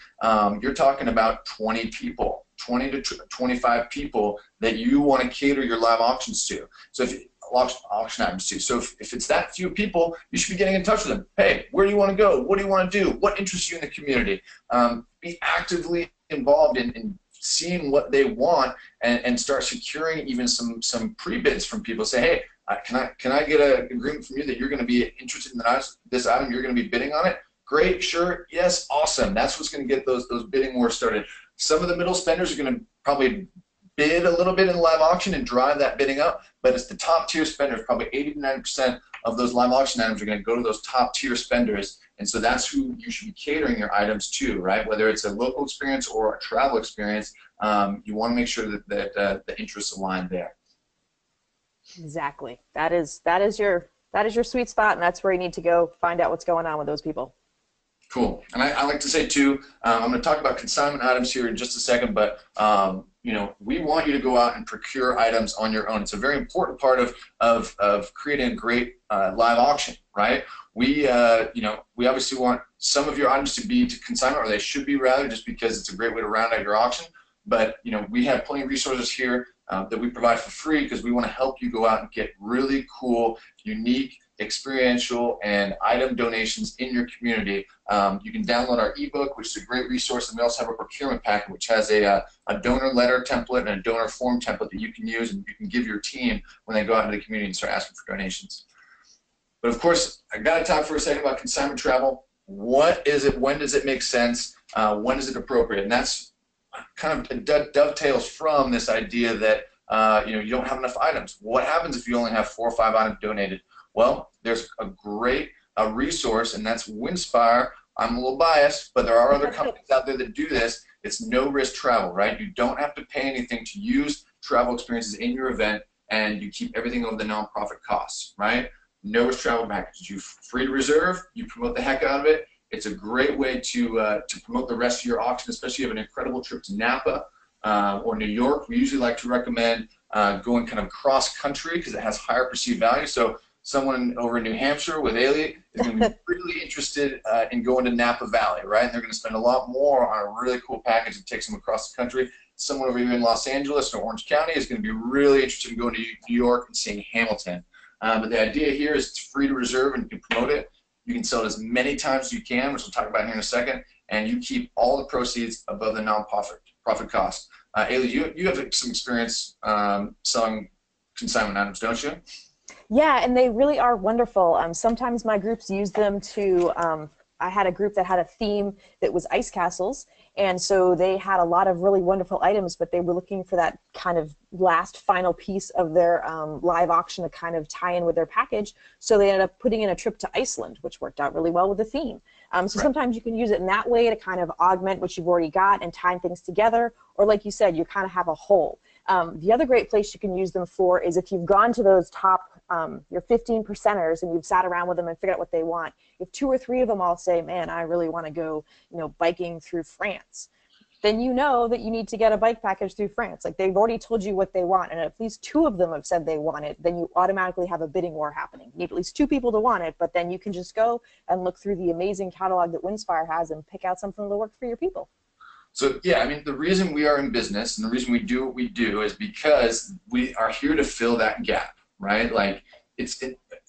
you're talking about 20 people, 20 to 25 people that you want to cater your live auctions to. So auction items to. So if it's that few people, you should be getting in touch with them. Hey, where do you want to go? What do you want to do? What interests you in the community? Be actively involved in seeing what they want and start securing even some pre-bids from people. Say, hey, can I get an agreement from you that you're going to be interested in this item, you're going to be bidding on it? Great, sure, yes, awesome. That's what's going to get those bidding wars started. Some of the middle spenders are going to probably bid a little bit in the live auction and drive that bidding up, but it's the top tier spenders. Probably 80 to 90% of those live auction items are going to go to those top tier spenders, and so that's who you should be catering your items to, right? Whether it's a local experience or a travel experience, you want to make sure that the interests align there. Exactly. That is your sweet spot, and that's where you need to go find out what's going on with those people. Cool. And I like to say too, I'm going to talk about consignment items here in just a second, but we want you to go out and procure items on your own. It's a very important part of creating a great live auction, right? We obviously want some of your items to be to consignment, or they should be rather, just because it's a great way to round out your auction. but we have plenty of resources here that we provide for free because we want to help you go out and get really cool, unique, experiential, and item donations in your community. You can download our ebook, which is a great resource, and we also have a procurement packet, which has a donor letter template and a donor form template that you can use and you can give your team when they go out into the community and start asking for donations. But of course, I got to talk for a second about consignment travel. What is it? When does it make sense? When is it appropriate? And that's kind of dovetails from this idea that you don't have enough items. What happens if you only have 4 or 5 items donated? Well, there's a great resource, and that's Winspire. I'm a little biased, but there are other companies out there that do this. It's no-risk travel, right? You don't have to pay anything to use travel experiences in your event, and you keep everything over the nonprofit costs, right? No-risk travel packages. You're free to reserve. You promote the heck out of it. It's a great way to promote the rest of your auction, especially if you have an incredible trip to Napa or New York. We usually like to recommend going kind of cross-country because it has higher perceived value. So someone over in New Hampshire with Ailie is going to be really interested in going to Napa Valley, right? And they're going to spend a lot more on a really cool package that takes them across the country. Someone over here in Los Angeles or Orange County is going to be really interested in going to New York and seeing Hamilton. But the idea here is it's free to reserve and you can promote it. You can sell it as many times as you can, which we'll talk about here in a second, and you keep all the proceeds above the non-profit cost. Ailie, you have some experience selling consignment items, don't you? Yeah, and they really are wonderful. Sometimes my groups use them to, I had a group that had a theme that was ice castles, and so they had a lot of really wonderful items, but they were looking for that kind of last final piece of their live auction to kind of tie in with their package, so they ended up putting in a trip to Iceland, which worked out really well with the theme. So sometimes you can use it in that way to kind of augment what you've already got and tie things together, or like you said, you kind of have a whole. The other great place you can use them for is if you've gone to those top, your 15 percenters and you've sat around with them and figured out what they want. If 2 or 3 of them all say, man, I really want to go, biking through France, then you know that you need to get a bike package through France. Like they've already told you what they want, and if at least 2 of them have said they want it, then you automatically have a bidding war happening. You need at least 2 people to want it, but then you can just go and look through the amazing catalog that Winspire has and pick out something that'll work for your people. So yeah, I mean, the reason we are in business and the reason we do what we do is because we are here to fill that gap, right? Like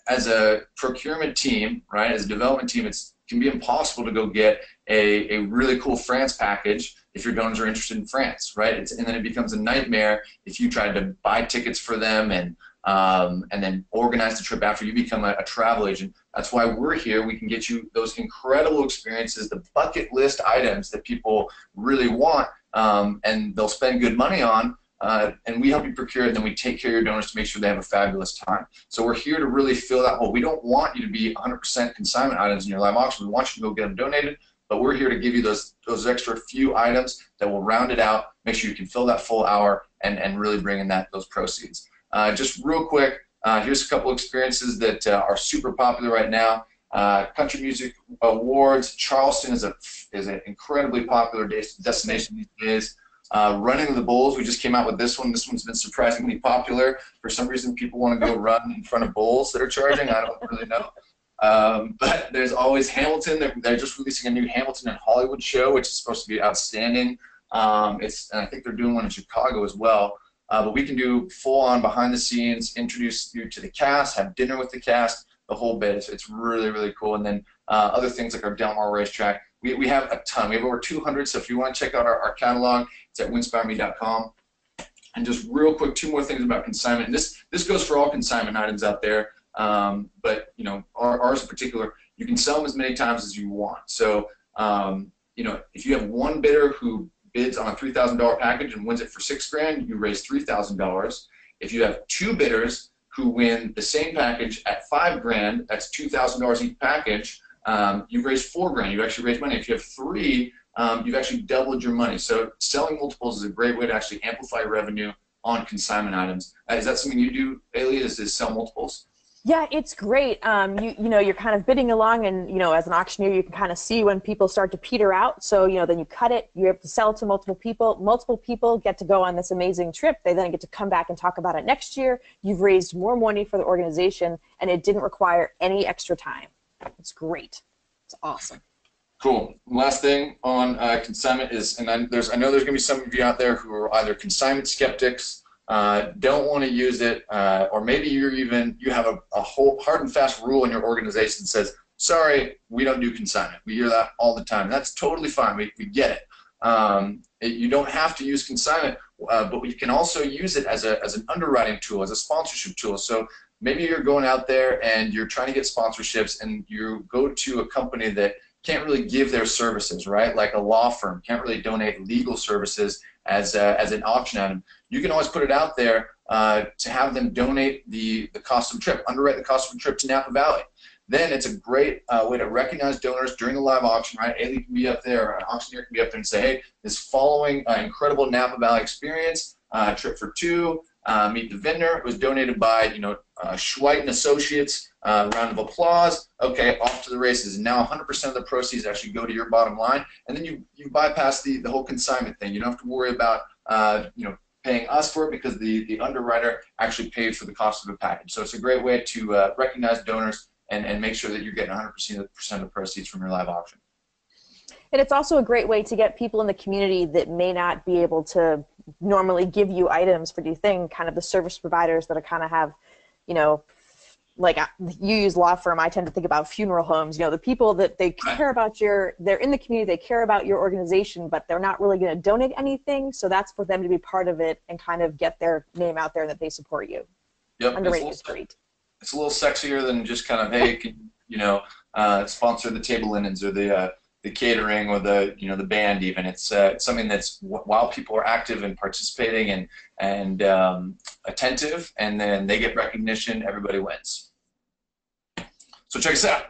as a procurement team, right, as a development team, it can be impossible to go get a really cool France package if your donors are interested in France, right? And then it becomes a nightmare if you try to buy tickets for them and then organize the trip after you become a travel agent. That's why we're here. We can get you those incredible experiences, the bucket list items that people really want, and they'll spend good money on, and we help you procure it, and then we take care of your donors to make sure they have a fabulous time. So we're here to really fill that hole. We don't want you to be 100% consignment items in your live auction. We want you to go get them donated, but we're here to give you those extra few items that will round it out, make sure you can fill that full hour, and really bring in those proceeds. Just real quick, here's a couple experiences that are super popular right now. Country Music Awards. Charleston is an incredibly popular destination these days. Running the Bulls, we just came out with this one. This one's been surprisingly popular. For some reason, people want to go run in front of bulls that are charging. I don't really know. But there's always Hamilton. They're just releasing a new Hamilton and Hollywood show, which is supposed to be outstanding. And I think they're doing one in Chicago as well. But we can do full-on behind-the-scenes, introduce you to the cast, have dinner with the cast, the whole bit. It's really, really cool. And then other things like our Del Mar racetrack. We have a ton. We have over 200, so if you want to check out our catalog, it's at winspireme.com. And just real quick, 2 more things about consignment. And this goes for all consignment items out there, but ours in particular, you can sell them as many times as you want. So if you have one bidder who bids on a $3,000 package and wins it for $6,000, you raise $3,000. If you have 2 bidders who win the same package at $5,000, that's $2,000 each package. You've raised $4,000. You actually raised money. If you have 3, you've actually doubled your money. So selling multiples is a great way to actually amplify revenue on consignment items. Is that something you do, Ailie? Is sell multiples? Yeah, it's great. You're kind of bidding along, and as an auctioneer, you can kind of see when people start to peter out. So then you cut it. You have to sell to multiple people. Multiple people get to go on this amazing trip. They then get to come back and talk about it next year. You've raised more money for the organization, and it didn't require any extra time. It's great. It's awesome. Cool. Last thing on consignment is, and I know there's going to be some of you out there who are either consignment skeptics, don't want to use it, or maybe you have a whole hard and fast rule in your organization that says, sorry, we don't do consignment. We hear that all the time. That's totally fine. We get it. You don't have to use consignment, but we can also use it as an underwriting tool, as a sponsorship tool. So maybe you're going out there and you're trying to get sponsorships, and you go to a company that can't really give their services, right? Like a law firm can't really donate legal services as an auction item. You can always put it out there to have them donate the cost of a trip, underwrite the cost of a trip to Napa Valley. Then it's a great way to recognize donors during the live auction, right? Ailie can be up there, or an auctioneer can be up there and say, hey, this following incredible Napa Valley experience, trip for two, meet the vendor. It was donated by, Schweit and Associates. Round of applause. Okay, off to the races. And now 100% of the proceeds actually go to your bottom line. And then you bypass the whole consignment thing. You don't have to worry about paying us for it, because the underwriter actually paid for the cost of the package. So it's a great way to recognize donors and make sure that you're getting 100% of the proceeds from your live auction. And it's also a great way to get people in the community that may not be able to normally give you items for your thing, kind of the service providers that are kind of have, like you use law firm, I tend to think about funeral homes, the people that they care about they're in the community, they care about your organization, but they're not really going to donate anything. So that's for them to be part of it and kind of get their name out there that they support you. Yep. Underwriting is great. It's a little sexier than just kind of, hey, can sponsor the table linens or the catering or the band even. It's something that's, while people are active and participating and attentive, and then they get recognition, everybody wins. So check us out.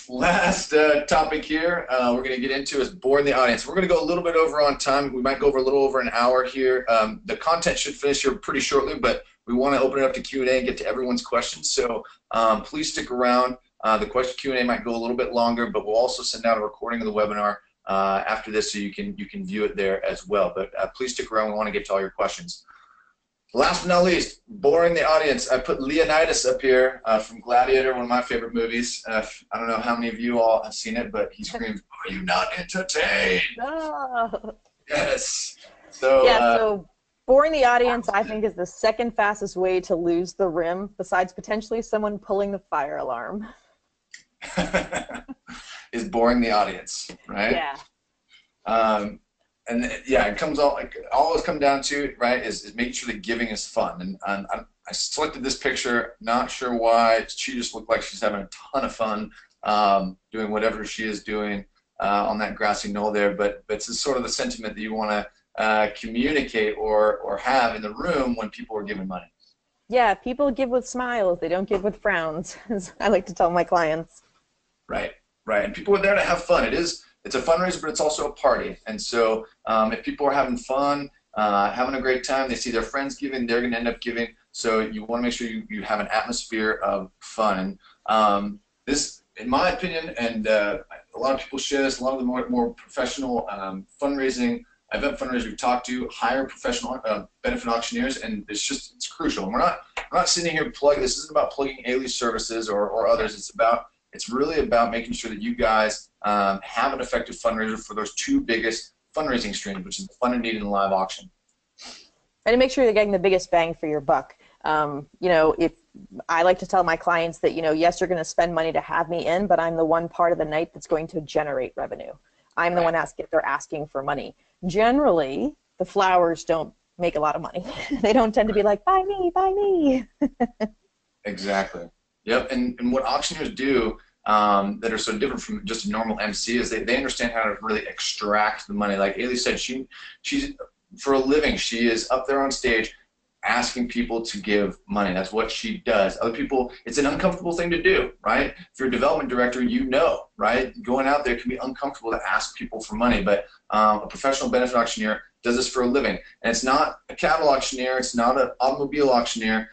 Last topic here we're going to get into is boring the audience. We're going to go a little bit over on time. We might go over a little over an hour here. The content should finish here pretty shortly, but we want to open it up to Q&A and get to everyone's questions. So please stick around. The question Q&A might go a little bit longer, but we'll also send out a recording of the webinar after this, so you can view it there as well. But please stick around. We want to get to all your questions. Last but not least, boring the audience. I put Leonidas up here from Gladiator, one of my favorite movies. I don't know how many of you all have seen it, but he screams, "Are you not entertained?" No. Yes. So yeah. So boring the audience, I think, is the second fastest way to lose the rim, besides potentially someone pulling the fire alarm. Is boring the audience, right? Yeah. And yeah, it comes all it's come down to, right, is making sure that giving is fun. And I selected this picture, not sure why. She just looked like she's having a ton of fun doing whatever she is doing on that grassy knoll there. But it's sort of the sentiment that you want to communicate or have in the room when people are giving money. Yeah, people give with smiles. They don't give with frowns, as I like to tell my clients. Right, right. And people are there to have fun. It's a fundraiser, but it's also a party. And so if people are having fun, having a great time, they see their friends giving, they're going to end up giving. So you want to make sure you have an atmosphere of fun. This, in my opinion, and a lot of people share this, a lot of the more professional fundraising, event fundraisers we've talked to hire professional benefit auctioneers, and it's crucial. And we're not sitting here plugging. This isn't about plugging Ailie's services or others. It's really about making sure that you guys have an effective fundraiser for those two biggest fundraising streams, which is the fun and need and live auction. And to make sure you're getting the biggest bang for your buck. If I like to tell my clients that, yes, you're going to spend money to have me in, but I'm the one part of the night that's going to generate revenue. I'm the one they're asking for money. Generally, the flowers don't make a lot of money. They don't tend to be like, buy me, buy me. Exactly. Yep, and what auctioneers do that are so different from just a normal MC is they understand how to really extract the money. Like Ailie said, she's for a living, she is up there on stage asking people to give money. That's what she does. Other people, it's an uncomfortable thing to do, right? If you're a development director, right? Going out there can be uncomfortable to ask people for money, but a professional benefit auctioneer does this for a living. And it's not a cattle auctioneer, it's not an automobile auctioneer.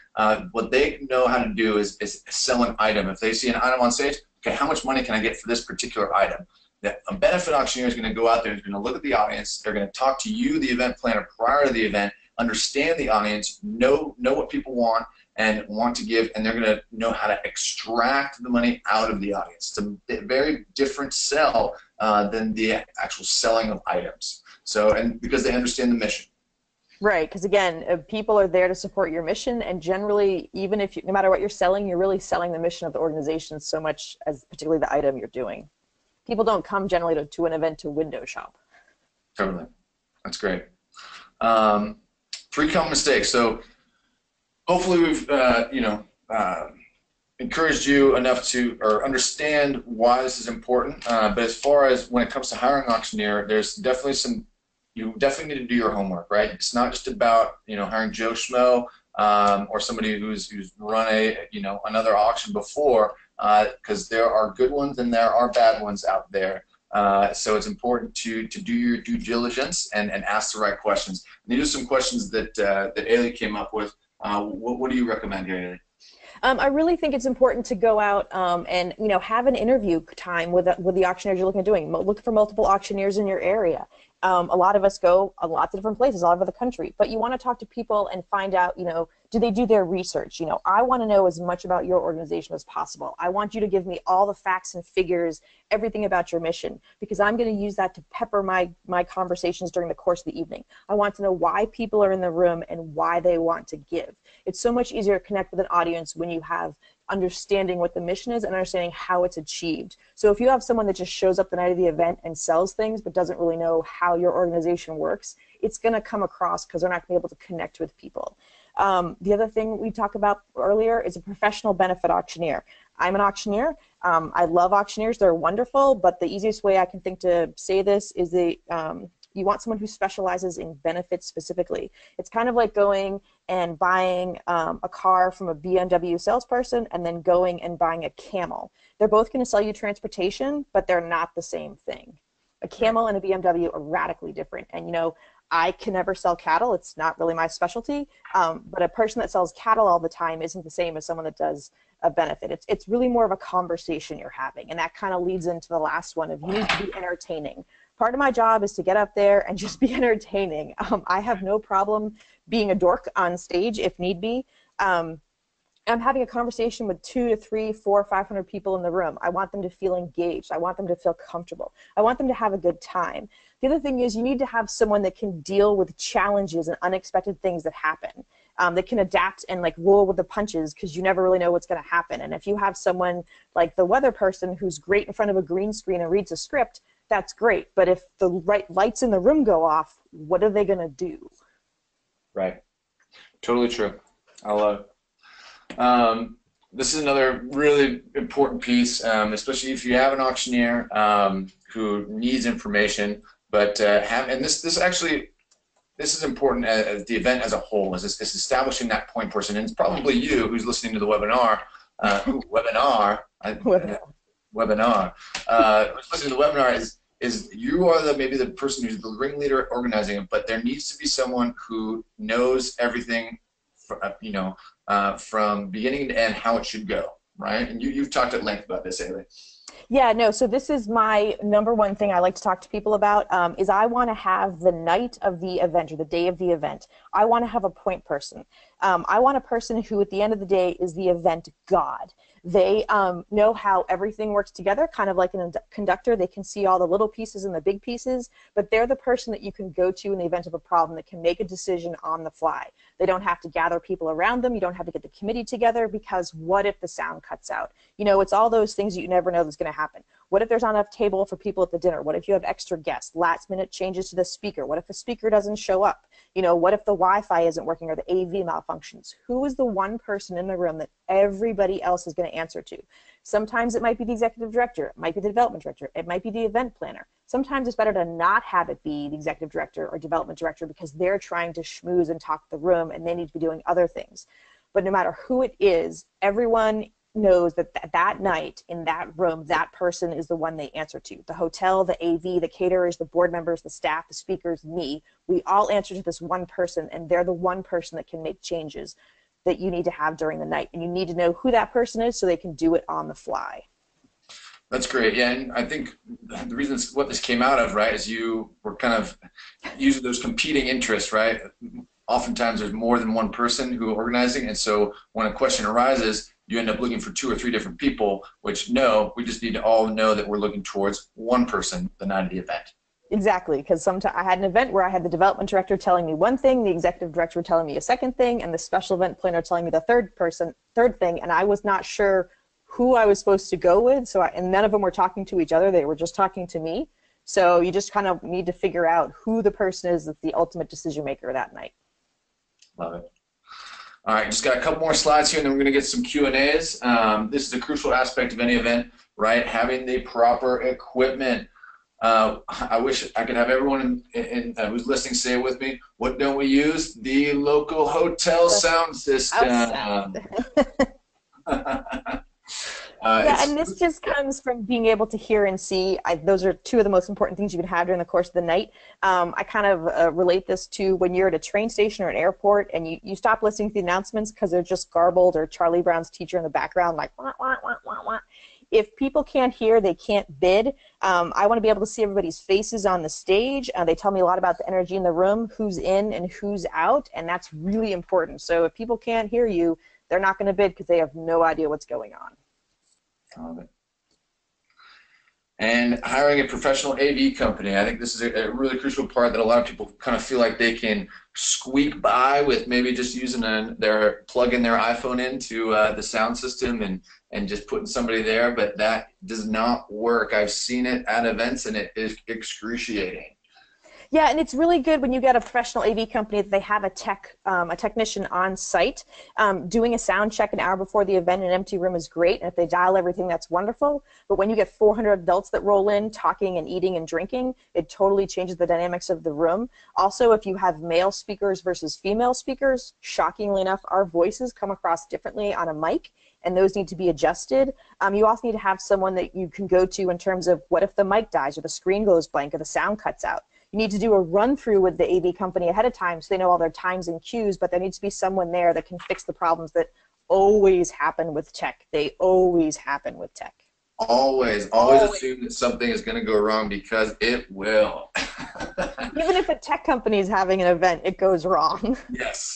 What they know how to do is sell an item. If they see an item on stage, okay, how much money can I get for this particular item? A benefit auctioneer is going to go out there, is going to look at the audience, they're going to talk to you, the event planner, prior to the event, understand the audience, know what people want, and want to give, and they're going to know how to extract the money out of the audience. It's a very different sell than the actual selling of items. So, and because they understand the mission. Right, because again, people are there to support your mission, and generally, even if no matter what you're selling, you're really selling the mission of the organization so much as particularly the item you're doing. People don't come generally to an event to window shop. Totally, that's great. 3 common mistakes. So hopefully we've encouraged you enough to understand why this is important. But as far as when it comes to hiring an auctioneer, there's definitely you definitely need to do your homework, right? It's not just about hiring Joe Schmo or somebody who's run another auction before, because there are good ones and there are bad ones out there. So it's important to do your due diligence and ask the right questions. And these are some questions that Ailie came up with. What do you recommend here, Ailie? I really think it's important to go out and have an interview time with the auctioneers you're looking at doing. Look for multiple auctioneers in your area. A lot of us go a lot of different places all over the country, but you want to talk to people and find out, do they do their research? I want to know as much about your organization as possible. I want you to give me all the facts and figures, everything about your mission, because I'm going to use that to pepper my conversations during the course of the evening. I want to know why people are in the room and why they want to give. It's so much easier to connect with an audience when you have understanding what the mission is and understanding how it's achieved. So if you have someone that just shows up the night of the event and sells things but doesn't really know how your organization works, it's going to come across because they're not going to be able to connect with people. The other thing we talked about earlier is a professional benefit auctioneer. I'm an auctioneer. I love auctioneers. They're wonderful, but the easiest way I can think to say this is you want someone who specializes in benefits specifically. It's kind of like going and buying a car from a BMW salesperson and then going and buying a camel. They're both going to sell you transportation, but they're not the same thing. A camel and a BMW are radically different. And I can never sell cattle. It's not really my specialty. But a person that sells cattle all the time isn't the same as someone that does a benefit. It's really more of a conversation you're having. And that kind of leads into the last one of you need to be entertaining. Part of my job is to get up there and just be entertaining. I have no problem being a dork on stage if need be. I'm having a conversation with 200 to 300, 400, 500 people in the room. I want them to feel engaged. I want them to feel comfortable. I want them to have a good time. The other thing is you need to have someone that can deal with challenges and unexpected things that happen, that can adapt and roll with the punches because you never really know what's going to happen. And if you have someone like the weather person who's great in front of a green screen and reads a script, that's great. But if the right lights in the room go off, what are they going to do? Right. Totally true. I love it. This is another really important piece, especially if you have an auctioneer who needs information. But this is important as the event as a whole. Is establishing that point person, and it's probably you who's listening to the webinar. Webinar. Who's listening to the webinar is you are maybe the person who's the ringleader organizing it, but there needs to be someone who knows everything, from beginning to end how it should go, right? And you've talked at length about this, Ailie. Yeah, no, so this is my number one thing I like to talk to people about, is I want to have the night of the event or the day of the event, I want to have a point person. I want a person who at the end of the day is the event god. They know how everything works together, kind of like a conductor. They can see all the little pieces and the big pieces, but they're the person that you can go to in the event of a problem that can make a decision on the fly. They don't have to gather people around them. You don't have to get the committee together because what if the sound cuts out? It's all those things that you never know that's going to happen. What if there's not enough table for people at the dinner? What if you have extra guests? Last minute changes to the speaker? What if the speaker doesn't show up? What if the Wi-Fi isn't working or the AV malfunctions? Who is the one person in the room that everybody else is going to answer to? Sometimes it might be the executive director, it might be the development director, it might be the event planner. Sometimes it's better to not have it be the executive director or development director because they're trying to schmooze and talk the room and they need to be doing other things. But no matter who it is, everyone knows that that night in that room, that person is the one they answer to. The hotel, the AV, the caterers, the board members, the staff, the speakers, me, we all answer to this one person, and they're the one person that can make changes that you need to have during the night. And you need to know who that person is so they can do it on the fly. That's great. Yeah, and I think the reason what this came out of, right, is you were kind of using those competing interests, right? oftentimes there's more than one person who are organizing, and so when a question arises, you end up looking for 2 or 3 different people, which no, we just need to all know that we're looking towards one person the night of the event. Exactly, because sometimes I had an event where I had the development director telling me one thing, the executive director telling me a second thing, and the special event planner telling me the third thing, and I was not sure who I was supposed to go with. So, and none of them were talking to each other; they were just talking to me. So you just kind of need to figure out who the person is that's the ultimate decision maker that night. Love it. All right, just got a couple more slides here, and then we're going to get some Q&As. This is a crucial aspect of any event, right? Having the proper equipment. I wish I could have everyone who's listening say it with me. What don't we use? The local hotel sound system. Yeah, and this just comes from being able to hear and see. Those are 2 of the most important things you can have during the course of the night. I kind of relate this to when you're at a train station or an airport and you stop listening to the announcements because they're just garbled, or Charlie Brown's teacher in the background like wah, wah, wah, wah, wah. If people can't hear, they can't bid. I want to be able to see everybody's faces on the stage. They tell me a lot about the energy in the room, who's in and who's out, and that's really important. So if people can't hear you, they're not going to bid because they have no idea what's going on. Love it. And hiring a professional AV company. I think this is a really crucial part that a lot of people kind of feel like they can squeak by with maybe just using plugging their iPhone into the sound system and just putting somebody there, but that does not work. I've seen it at events and it is excruciating. Yeah, and it's really good when you get a professional AV company that they have a technician on site. Doing a sound check an hour before the event in an empty room is great, and if they dial everything, that's wonderful. But when you get 400 adults that roll in talking and eating and drinking, it totally changes the dynamics of the room. Also, if you have male speakers versus female speakers, shockingly enough, our voices come across differently on a mic, and those need to be adjusted. You also need to have someone that you can go to in terms of what if the mic dies or the screen goes blank or the sound cuts out. You need to do a run-through with the AV company ahead of time so they know all their times and cues, but there needs to be someone there that can fix the problems that always happen with tech. They always happen with tech. Always assume that something is going to go wrong because it will. Even if a tech company is having an event, it goes wrong.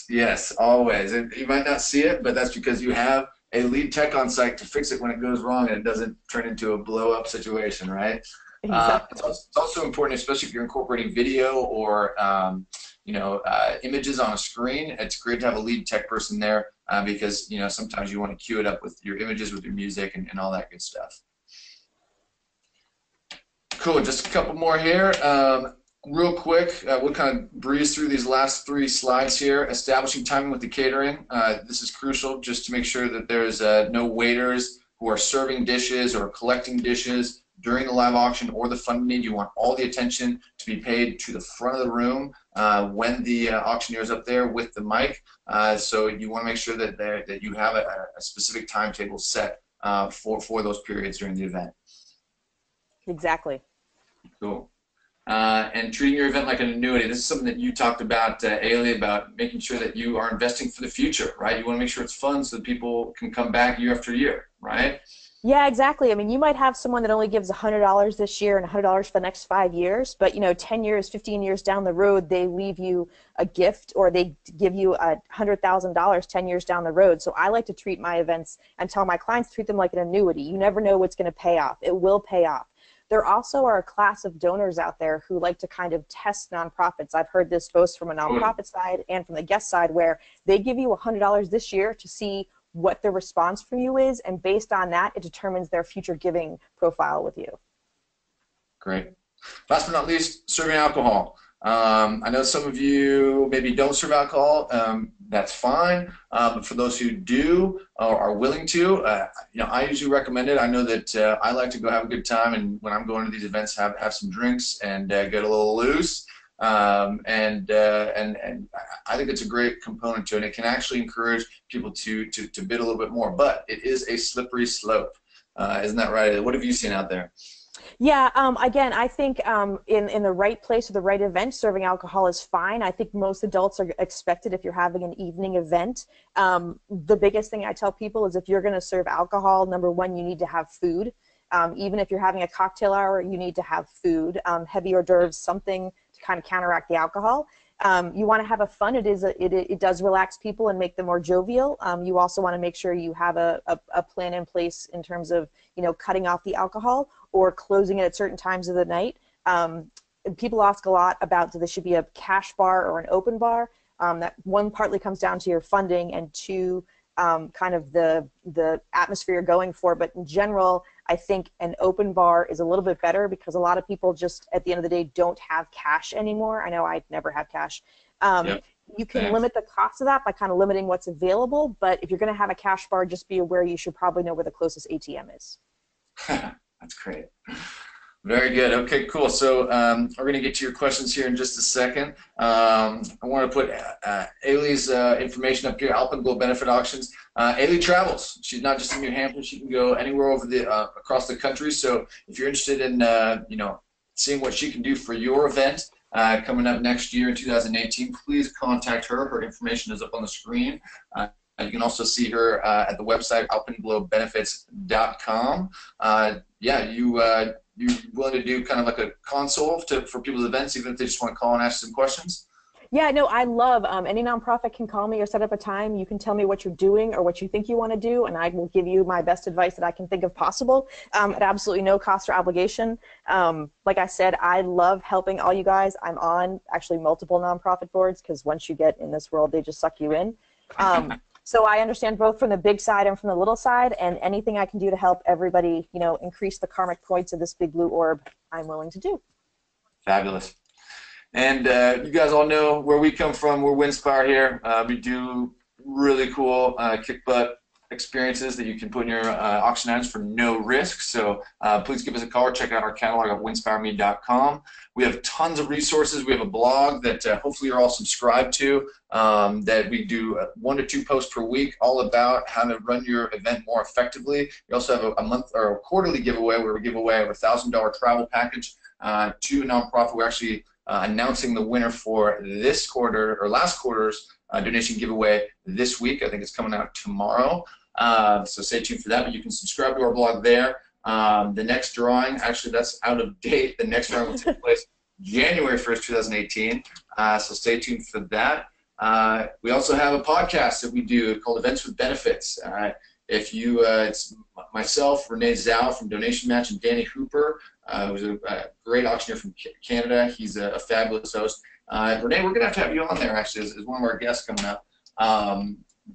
Yes, always. And you might not see it, but that's because you have a lead tech on site to fix it when it goes wrong and it doesn't turn into a blow-up situation, right? Exactly. It's also important, especially if you're incorporating video or images on a screen. It's great to have a lead tech person there because sometimes you want to cue it up with your images, with your music, and all that good stuff. Cool. Just a couple more here. Real quick, we'll kind of breeze through these last 3 slides here. Establishing timing with the catering. This is crucial just to make sure that there's no waiters who are serving dishes or collecting dishes during the live auction or the funding. You want all the attention to be paid to the front of the room when the auctioneer is up there with the mic. So you want to make sure that you have a specific timetable set for those periods during the event. Exactly. Cool. And treating your event like an annuity. This is something that you talked about, Ailie, about making sure that you are investing for the future, right? You want to make sure it's fun so that people can come back year after year, right? Yeah, exactly. I mean, you might have someone that only gives $100 this year and $100 for the next 5 years, but 10 years, 15 years down the road, they leave you a gift or they give you $100,000 10 years down the road. So I like to treat my events and tell my clients to treat them like an annuity. You never know what's going to pay off. It will pay off. There also are a class of donors out there who like to kind of test nonprofits. I've heard this both from a nonprofit side and from the guest side, where they give you $100 this year to see what the response from you is, and based on that, it determines their future giving profile with you. Great. Last but not least, serving alcohol. I know some of you maybe don't serve alcohol. That's fine. But for those who do or are willing to, I usually recommend it. I know that I like to go have a good time, and when I'm going to these events, have some drinks and get a little loose. And I think it's a great component to it. It can actually encourage people to bid a little bit more, but it is a slippery slope. Isn't that right? What have you seen out there? Yeah, again, I think in the right place or the right event, serving alcohol is fine. I think most adults are expected if you're having an evening event. The biggest thing I tell people is if you're going to serve alcohol, number one, you need to have food. Even if you're having a cocktail hour, you need to have food, heavy hors d'oeuvres, something to kind of counteract the alcohol. You want to have a fun. It does relax people and make them more jovial. You also want to make sure you have a plan in place in terms of, you know, cutting off the alcohol or closing it at certain times of the night. People ask a lot about, do there should be a cash bar or an open bar? That one partly comes down to your funding, and two, kind of the atmosphere you're going for. But in general, I think an open bar is a little bit better because a lot of people just, at the end of the day, don't have cash anymore. I know I never have cash. Yep. You can limit the cost of that by kind of limiting what's available, but if you're going to have a cash bar, just be aware you should probably know where the closest ATM is. That's great. Very good. Okay, cool. So we're going to get to your questions here in just a second. I want to put Ailie's information up here, Alpenglow Benefit Auctions. Ailie travels. She's not just in New Hampshire. She can go anywhere over the across the country. So if you're interested in you know, seeing what she can do for your event coming up next year in 2018, please contact her. Her information is up on the screen. You can also see her at the website alpenglowbenefits.com. Yeah, you willing to do kind of like a console for people's events, even if they just want to call and ask some questions? Yeah, no, I love any nonprofit can call me or set up a time. You can tell me what you're doing or what you think you want to do, and I will give you my best advice that I can think of possible at absolutely no cost or obligation. Like I said, I love helping all you guys. I'm on actually multiple nonprofit boards because once you get in this world, they just suck you in. So I understand both from the big side and from the little side, and anything I can do to help everybody, you know, increase the karmic points of this big blue orb, I'm willing to do. Fabulous. And you guys all know where we come from. We're Winspire here. We do really cool kick butt experiences that you can put in your auction items for no risk. So please give us a call or check out our catalog at winspireme.com. We have tons of resources. We have a blog that hopefully you're all subscribed to that we do 1 to 2 posts per week all about how to run your event more effectively. We also have a month or a quarterly giveaway where we give away a $1,000 travel package to a nonprofit. We're actually announcing the winner for this quarter or last quarter's donation giveaway this week. I think it's coming out tomorrow. So stay tuned for that, but you can subscribe to our blog there. The next drawing, actually that's out of date. The next drawing will take place January 1st, 2018. So stay tuned for that. We also have a podcast that we do called Events with Benefits. If you, it's myself, Renee Zhao from Donation Match, and Danny Hooper, who's a great auctioneer from Canada. He's a fabulous host. Renee, we're gonna have to have you on there actually as one of our guests coming up.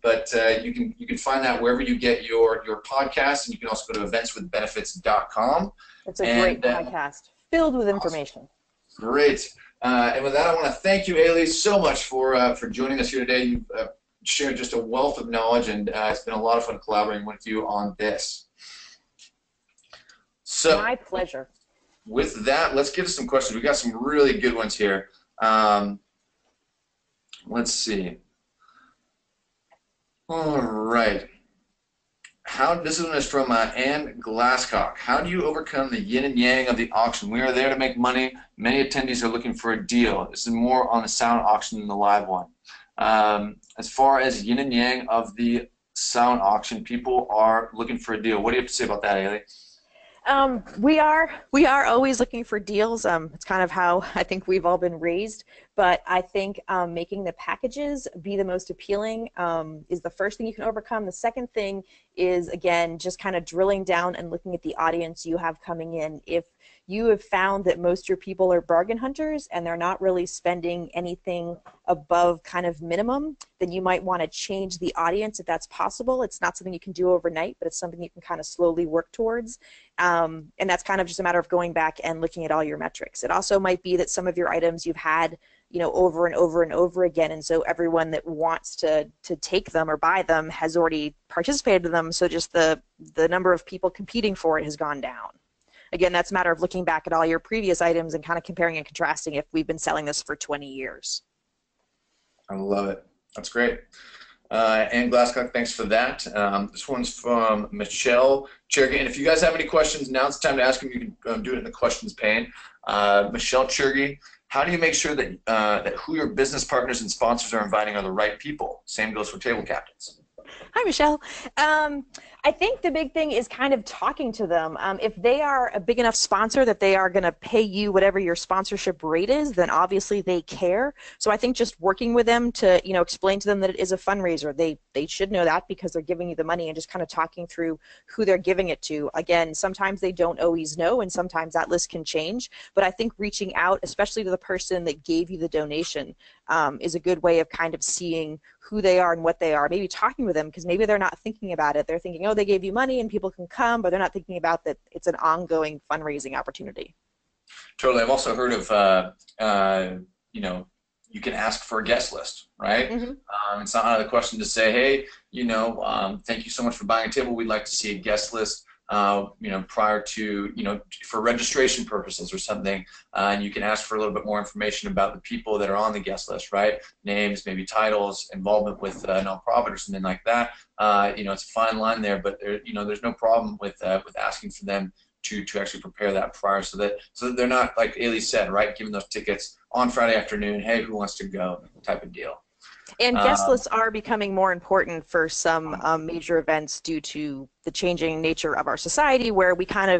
But you can find that wherever you get your podcasts, and you can also go to eventswithbenefits.com. It's a great podcast filled with information. Awesome. Great. And with that, I want to thank you, Ailie, so much for joining us here today. You've shared just a wealth of knowledge, and it's been a lot of fun collaborating with you on this. So, my pleasure. With that, let's get to some questions. We got some really good ones here. Let's see. All right. This one is from Ann Glasscock. How do you overcome the yin and yang of the auction? We are there to make money. Many attendees are looking for a deal. This is more on the sound auction than the live one. As far as yin and yang of the sound auction, people are looking for a deal. What do you have to say about that, Ailie? We are always looking for deals. It's kind of how I think we've all been raised. But I think making the packages be the most appealing is the first thing you can overcome. The second thing is, again, just kind of drilling down and looking at the audience you have coming in. If you have found that most of your people are bargain hunters and they're not really spending anything above kind of minimum, then you might want to change the audience if that's possible. It's not something you can do overnight, but it's something you can kind of slowly work towards. And that's kind of just a matter of going back and looking at all your metrics. It also might be that some of your items you've had, you know, over and over and over again, and so everyone that wants to take them or buy them has already participated in them, so just the number of people competing for it has gone down. Again, that's a matter of looking back at all your previous items and kind of comparing and contrasting if we've been selling this for 20 years. I love it. That's great. Ann Glasscock, thanks for that. This one's from Michelle Chergy. And if you guys have any questions, now it's time to ask them. You can do it in the questions pane. Michelle Chergy, how do you make sure that, that who your business partners and sponsors are inviting are the right people? Same goes for table captains. Hi, Michelle. I think the big thing is kind of talking to them. If they are a big enough sponsor that they are going to pay you whatever your sponsorship rate is, then obviously they care. So I think just working with them to, explain to them that it is a fundraiser. They should know that because they're giving you the money, and just kind of talking through who they're giving it to. Again, sometimes they don't always know, and sometimes that list can change. But I think reaching out, especially to the person that gave you the donation, is a good way of kind of seeing who they are and what they are. Maybe talking with them, because maybe they're not thinking about it. They're thinking, oh, they gave you money and people can come, but they're not thinking about that it's an ongoing fundraising opportunity. Totally. I've also heard of, you can ask for a guest list, right? Mm-hmm. It's not out of the question to say, hey, thank you so much for buying a table. We'd like to see a guest list, prior to, for registration purposes or something. And you can ask for a little bit more information about the people that are on the guest list, right? Names, maybe titles, involvement with a nonprofit or something like that. It's a fine line there, but there's no problem with asking for them to actually prepare that prior, so that they're not, like Ailie said, right, giving those tickets on Friday afternoon, hey, who wants to go, type of deal. And guest lists are becoming more important for some major events due to the changing nature of our society, where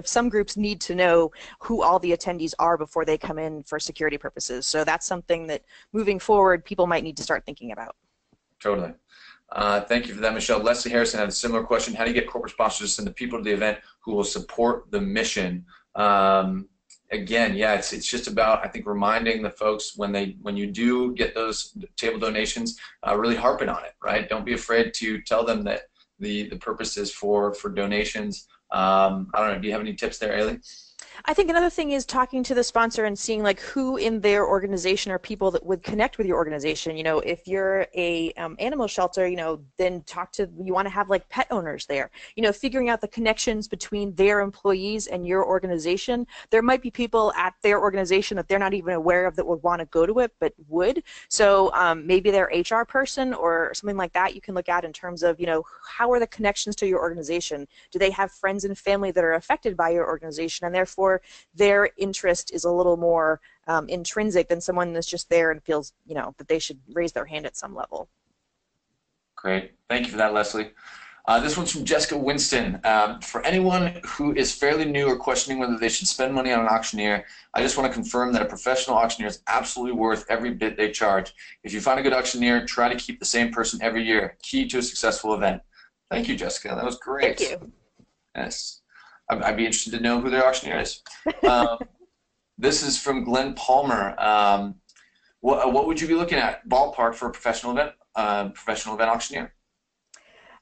some groups need to know who all the attendees are before they come in for security purposes. So that's something that moving forward, people might need to start thinking about. Totally. Thank you for that, Michelle. Leslie Harrison had a similar question. How do you get corporate sponsors to send the people to the event who will support the mission? Again, yeah, it's just about, I think, reminding the folks when you do get those table donations, really harping on it, right? Don't be afraid to tell them that the purpose is for donations. I don't know. Do you have any tips there, Ailie? I think another thing is talking to the sponsor and seeing like who in their organization are people that would connect with your organization. If you're a animal shelter, then you want to have like pet owners there. Figuring out the connections between their employees and your organization. There might be people at their organization that they're not even aware of that would want to go to it, but would. So maybe their HR person or something like that you can look at in terms of, how are the connections to your organization? Do they have friends and family that are affected by your organization, and therefore their interest is a little more intrinsic than someone that's just there and feels, that they should raise their hand at some level. Great. Thank you for that, Leslie. This one's from Jessica Winston. For anyone who is fairly new or questioning whether they should spend money on an auctioneer, I just want to confirm that a professional auctioneer is absolutely worth every bit they charge. If you find a good auctioneer, try to keep the same person every year. Key to a successful event. Thank you, Jessica. That was great. Thank you. Yes. I'd be interested to know who their auctioneer is. This is from Glenn Palmer. What would you be looking at, ballpark, for a professional event auctioneer?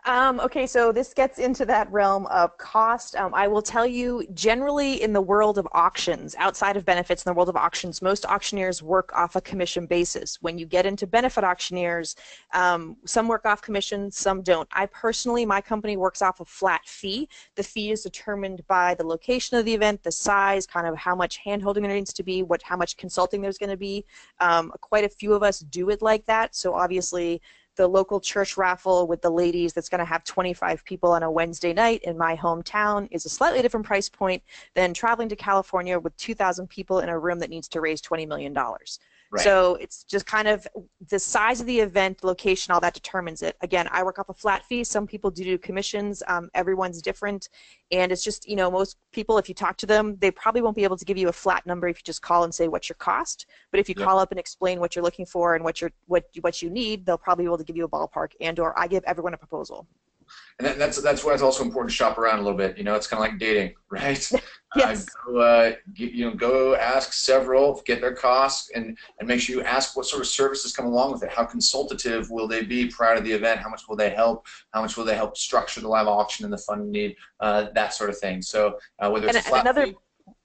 Okay, so this gets into that realm of cost. I will tell you, generally in the world of auctions, outside of benefits, in the world of auctions, most auctioneers work off a commission basis. When you get into benefit auctioneers, some work off commission, some don't. My company works off a flat fee. The fee is determined by the location of the event, the size, kind of how much hand-holding there needs to be, how much consulting there's going to be. Quite a few of us do it like that, so obviously the local church raffle with the ladies that's going to have 25 people on a Wednesday night in my hometown is a slightly different price point than traveling to California with 2,000 people in a room that needs to raise $20 million. Right. So it's just kind of the size of the event, location, all that determines it. Again, I work off a flat fee. Some people do commissions. Everyone's different. And it's just, most people, if you talk to them, they probably won't be able to give you a flat number if you just call and say what's your cost. But if you call up and explain what you're looking for and what you need, they'll probably be able to give you a ballpark, or I give everyone a proposal. And that's why it's also important to shop around a little bit. It's kind of like dating, right? Yes. Go ask several, get their costs, and make sure you ask what sort of services come along with it. How consultative will they be prior to the event? How much will they help? How much will they help structure the live auction and the fund need? That sort of thing. So whether it's a flat fee,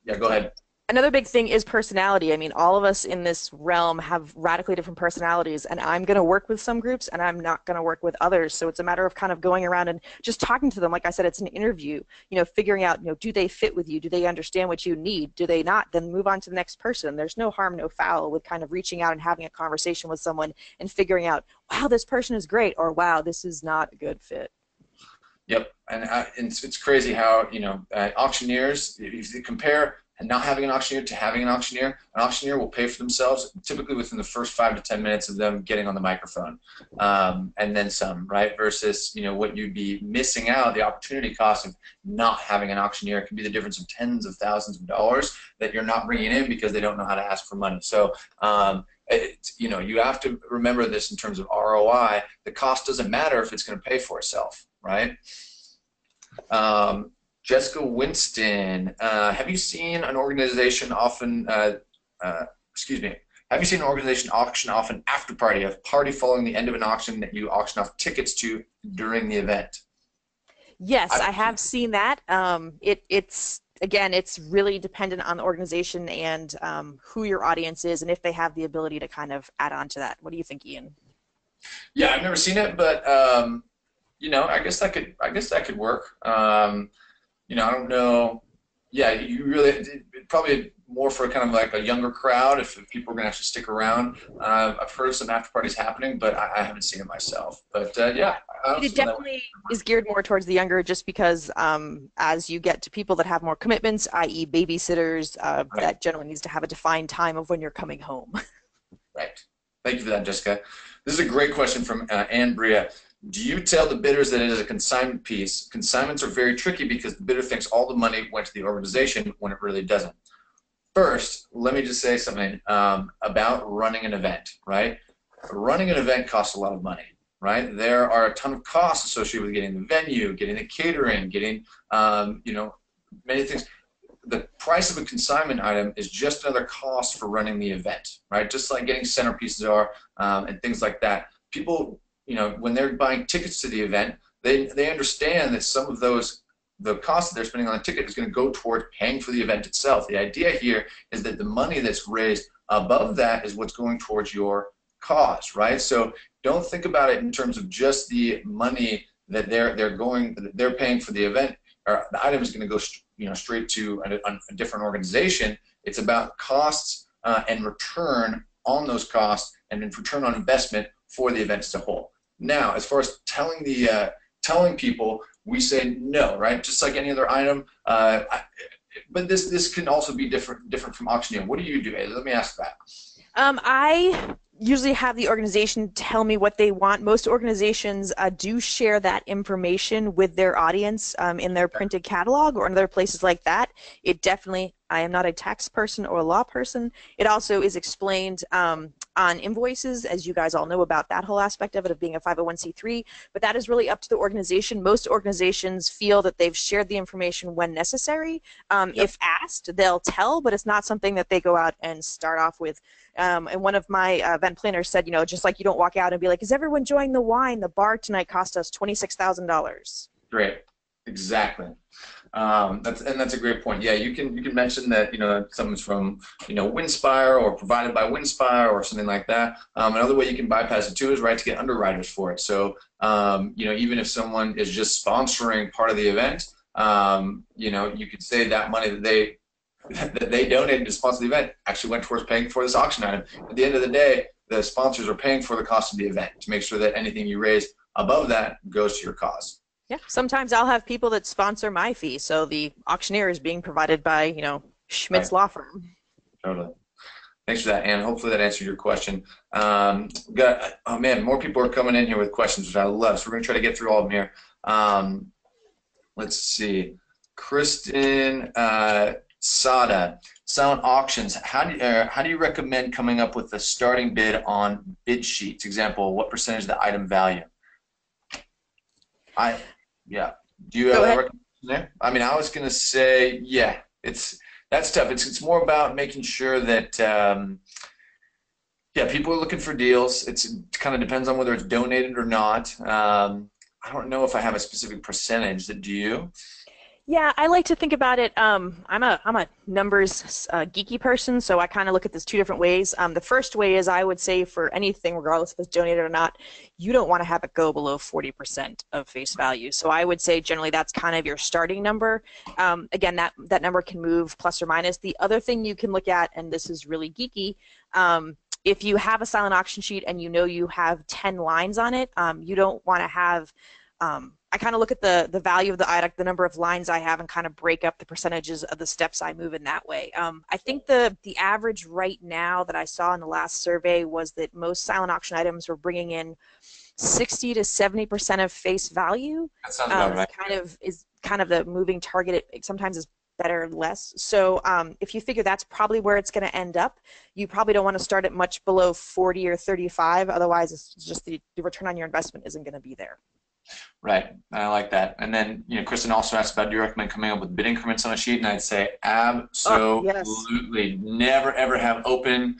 yeah, go ahead. Another big thing is personality. I mean, all of us in this realm have radically different personalities, and I'm going to work with some groups and I'm not going to work with others. So it's a matter of kind of going around and just talking to them. Like I said, it's an interview, figuring out, do they fit with you? Do they understand what you need? Do they not? Then move on to the next person. There's no harm, no foul with kind of reaching out and having a conversation with someone and figuring out, wow, this person is great, or wow, this is not a good fit. Yep, and it's crazy how, auctioneers, if you compare and not having an auctioneer to having an auctioneer will pay for themselves typically within the first 5 to 10 minutes of them getting on the microphone, and then some, right? Versus, you know, what you'd be missing out, the opportunity cost of not having an auctioneer can be the difference of tens of thousands of dollars that you're not bringing in because they don't know how to ask for money. So, you know, you have to remember this in terms of ROI. The cost doesn't matter if it's going to pay for itself, right? Jessica Winston, have you seen an organization often, excuse me, have you seen an organization auction off an after party, a party following the end of an auction that you auction off tickets to during the event? Yes, I have seen that. It's again, it's really dependent on the organization and who your audience is and if they have the ability to kind of add on to that. What do you think, Ian? Yeah, I've never seen it, but you know, I guess that could work. You know, I don't know. Yeah, you really probably more for kind of like a younger crowd if people are going to actually stick around. I've heard of some after parties happening, but I haven't seen it myself. But yeah, it definitely is geared more towards the younger, just because as you get to people that have more commitments, i.e., babysitters, right. That generally needs to have a defined time of when you're coming home. Right. Thank you for that, Jessica. This is a great question from Ann Bria. Do you tell the bidders that it is a consignment piece? Consignments are very tricky because the bidder thinks all the money went to the organization when it really doesn't. First, let me just say something about running an event, right? Running an event costs a lot of money, right? There are a ton of costs associated with getting the venue, getting the catering, getting, you know, many things. The price of a consignment item is just another cost for running the event, right? Just like getting centerpieces are and things like that. People, you know, when they're buying tickets to the event, they understand that some of the cost that they're spending on the ticket is going to go toward paying for the event itself. The idea here is that the money that's raised above that is what's going towards your cause, right? So don't think about it in terms of just the money that they're paying for the event, or the item is going to go, you know, straight to a different organization. It's about costs and return on those costs, and then return on investment for the event as a whole. Now, as far as telling people, we say no, right? Just like any other item. But this can also be different from auctioneer. What do you do, Ailie? Let me ask that. I usually have the organization tell me what they want. Most organizations do share that information with their audience in their printed catalog or in other places like that. It definitely, I am not a tax person or a law person. It also is explained on invoices, as you guys all know about that whole aspect of it, of being a 501c3, but that is really up to the organization. Most organizations feel that they've shared the information when necessary. If asked, they'll tell, but it's not something that they go out and start off with. And one of my event planners said, you know, just like you don't walk out and be like, is everyone enjoying the wine? The bar tonight cost us $26,000. Great, exactly. That's a great point. Yeah, you can mention that, you know, something's from, you know, Winspire or provided by Winspire or something like that. Another way you can bypass it too is to get underwriters for it. So you know, even if someone is just sponsoring part of the event, you know, you could say that money that they donated to sponsor the event actually went towards paying for this auction item. At the end of the day, the sponsors are paying for the cost of the event to make sure that anything you raise above that goes to your cause. Yeah, sometimes I'll have people that sponsor my fee, so the auctioneer is being provided by, you know, Schmidt's law firm. Totally. Thanks for that, Ann. Hopefully that answered your question. Oh man, more people are coming in here with questions, which I love. So we're going to try to get through all of them here. Let's see. Kristen Sada, silent auctions. How do you recommend coming up with a starting bid on bid sheets? Example, what percentage of the item value? Yeah. Do you have a recommendation there? I mean, I was going to say, yeah, that's tough. It's more about making sure that, yeah, people are looking for deals. It kind of depends on whether it's donated or not. I don't know if I have a specific percentage. Do you? Yeah, I like to think about it. I'm a numbers geeky person, so I kind of look at this two different ways. The first way is I would say for anything, regardless if it's donated or not, you don't want to have it go below 40% of face value. So I would say generally that's kind of your starting number. Again, that number can move plus or minus. The other thing you can look at, and this is really geeky, if you have a silent auction sheet and you know you have 10 lines on it, you don't want to have I kind of look at the value of the item, the number of lines I have, and kind of break up the percentages of the steps I move in that way. I think the average right now that I saw in the last survey was that most silent auction items were bringing in 60 to 70% of face value. That sounds about right. Is kind of the moving target. It sometimes is better less. So if you figure that's probably where it's going to end up, you probably don't want to start at much below 40 or 35. Otherwise, it's just the return on your investment isn't going to be there. Right, I like that. And then, Kristen also asked about, do you recommend coming up with bid increments on a sheet? And I'd say absolutely. Never ever have open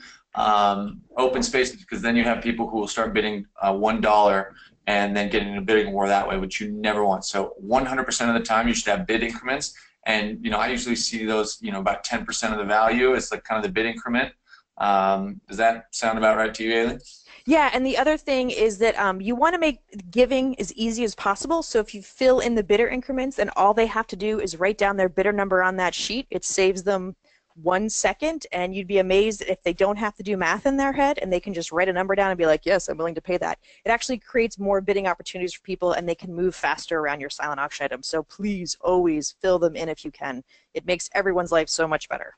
spaces, because then you have people who will start bidding $1 and then get into a bidding war that way, which you never want. So 100% of the time you should have bid increments. And I usually see those about 10% of the value is like kind of the bid increment. Does that sound about right to you, Ailie? Yeah, and the other thing is that you want to make giving as easy as possible. So if you fill in the bidder increments, then all they have to do is write down their bidder number on that sheet. It saves them 1 second, and you'd be amazed if they don't have to do math in their head and they can just write a number down and be like, yes, I'm willing to pay that. It actually creates more bidding opportunities for people, and they can move faster around your silent auction items. So please always fill them in if you can. It makes everyone's life so much better.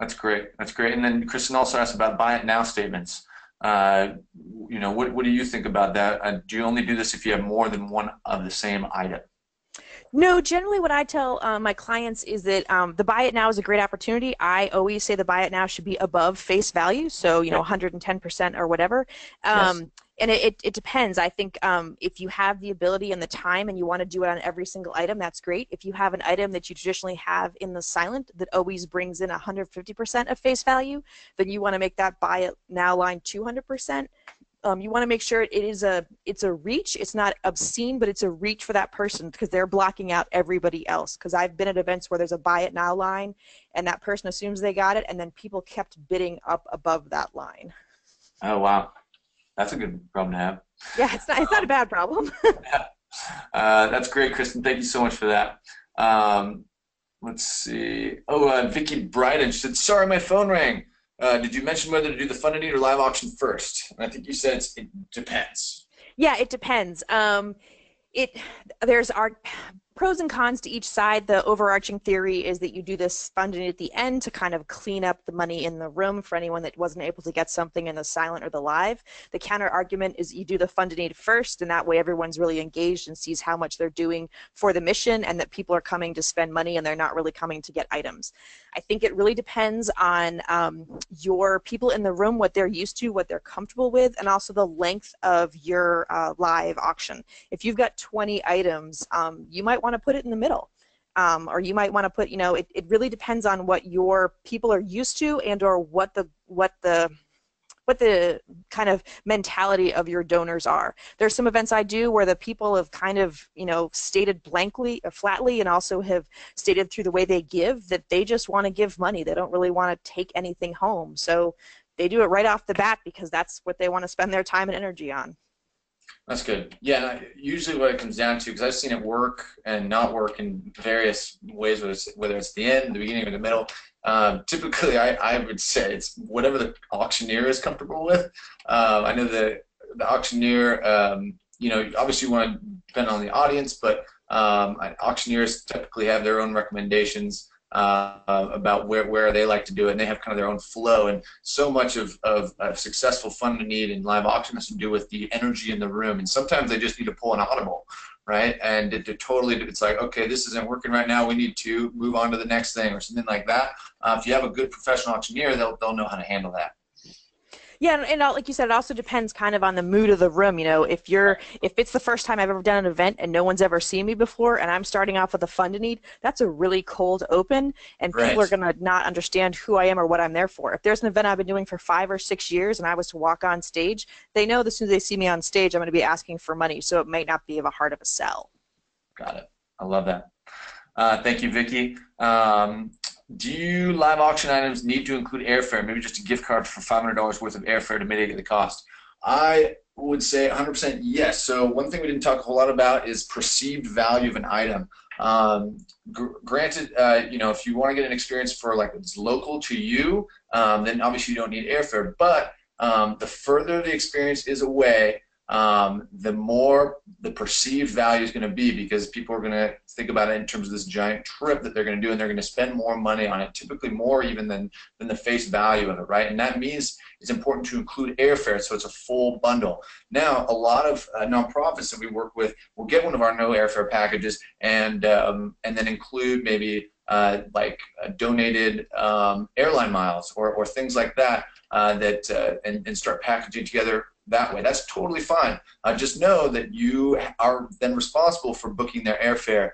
That's great. That's great. And then Kristen also asked about buy it now statements. What do you think about that? Do you only do this if you have more than one of the same item? No, generally what I tell my clients is that the buy it now is a great opportunity. I always say the buy it now should be above face value, so 110% or whatever. Yes. And it depends. I think if you have the ability and the time and you want to do it on every single item, that's great. If you have an item that you traditionally have in the silent that always brings in 150% of face value, then you want to make that buy it now line 200%. You want to make sure it's a reach. It's not obscene, but it's a reach for that person, because they're blocking out everybody else. Because I've been at events where there's a buy it now line and that person assumes they got it, and then people kept bidding up above that line. Oh, wow. That's a good problem to have. Yeah, it's not a bad problem. Yeah. That's great, Kristen. Thank you so much for that. Let's see. Oh, Vicky Bryden said, sorry, my phone rang. Did you mention whether to do the funded or live auction first? And I think you said it depends. Yeah, it depends. There's pros and cons to each side. The overarching theory is that you do this funding at the end to kind of clean up the money in the room for anyone that wasn't able to get something in the silent or the live. The counter argument is you do the funding first, and that way everyone's really engaged and sees how much they're doing for the mission, and that people are coming to spend money and they're not really coming to get items. I think it really depends on your people in the room, what they're used to, what they're comfortable with, and also the length of your live auction. If you've got 20 items, you might want to put it in the middle. Or you might want to put, it really depends on what your people are used to, and or what the kind of mentality of your donors are. There's some events I do where the people have kind of, stated flatly, and also have stated through the way they give that they just want to give money. They don't really want to take anything home. So they do it right off the bat because that's what they want to spend their time and energy on. That's good. Yeah, usually what it comes down to, because I've seen it work and not work in various ways, whether it's the end, the beginning, or the middle. Typically, I would say it's whatever the auctioneer is comfortable with. I know the auctioneer, obviously you want to depend on the audience, but auctioneers typically have their own recommendations about where they like to do it, and they have kind of their own flow. And so much of a successful fund need in live auction has to do with the energy in the room, and sometimes they just need to pull an audible, right? And it's like, okay, this isn't working right now, we need to move on to the next thing, or something like that. If you have a good professional auctioneer, they'll know how to handle that. Yeah, and like you said, it also depends kind of on the mood of the room. If it's the first time I've ever done an event and no one's ever seen me before, and I'm starting off with a fund need, that's a really cold open, and people are going to not understand who I am or what I'm there for. If there's an event I've been doing for 5 or 6 years and I was to walk on stage, they know as soon as they see me on stage, I'm going to be asking for money, so it might not be of a hard of a sell. Got it. I love that. Thank you, Vicky. Do you live auction items need to include airfare? Maybe just a gift card for $500 worth of airfare to mitigate the cost. I would say 100% yes. So one thing we didn't talk a whole lot about is perceived value of an item. Granted, if you want to get an experience for like it's local to you, then obviously you don't need airfare. But the further the experience is away, the more the perceived value is going to be, because people are going to think about it in terms of this giant trip that they're going to do, and they're going to spend more money on it, typically more even than the face value of it, right? And that means it's important to include airfare, so it's a full bundle. Now, a lot of nonprofits that we work with will get one of our no airfare packages and then include maybe like donated airline miles or things like that, and start packaging together that way. That's totally fine. Just know that you are then responsible for booking their airfare.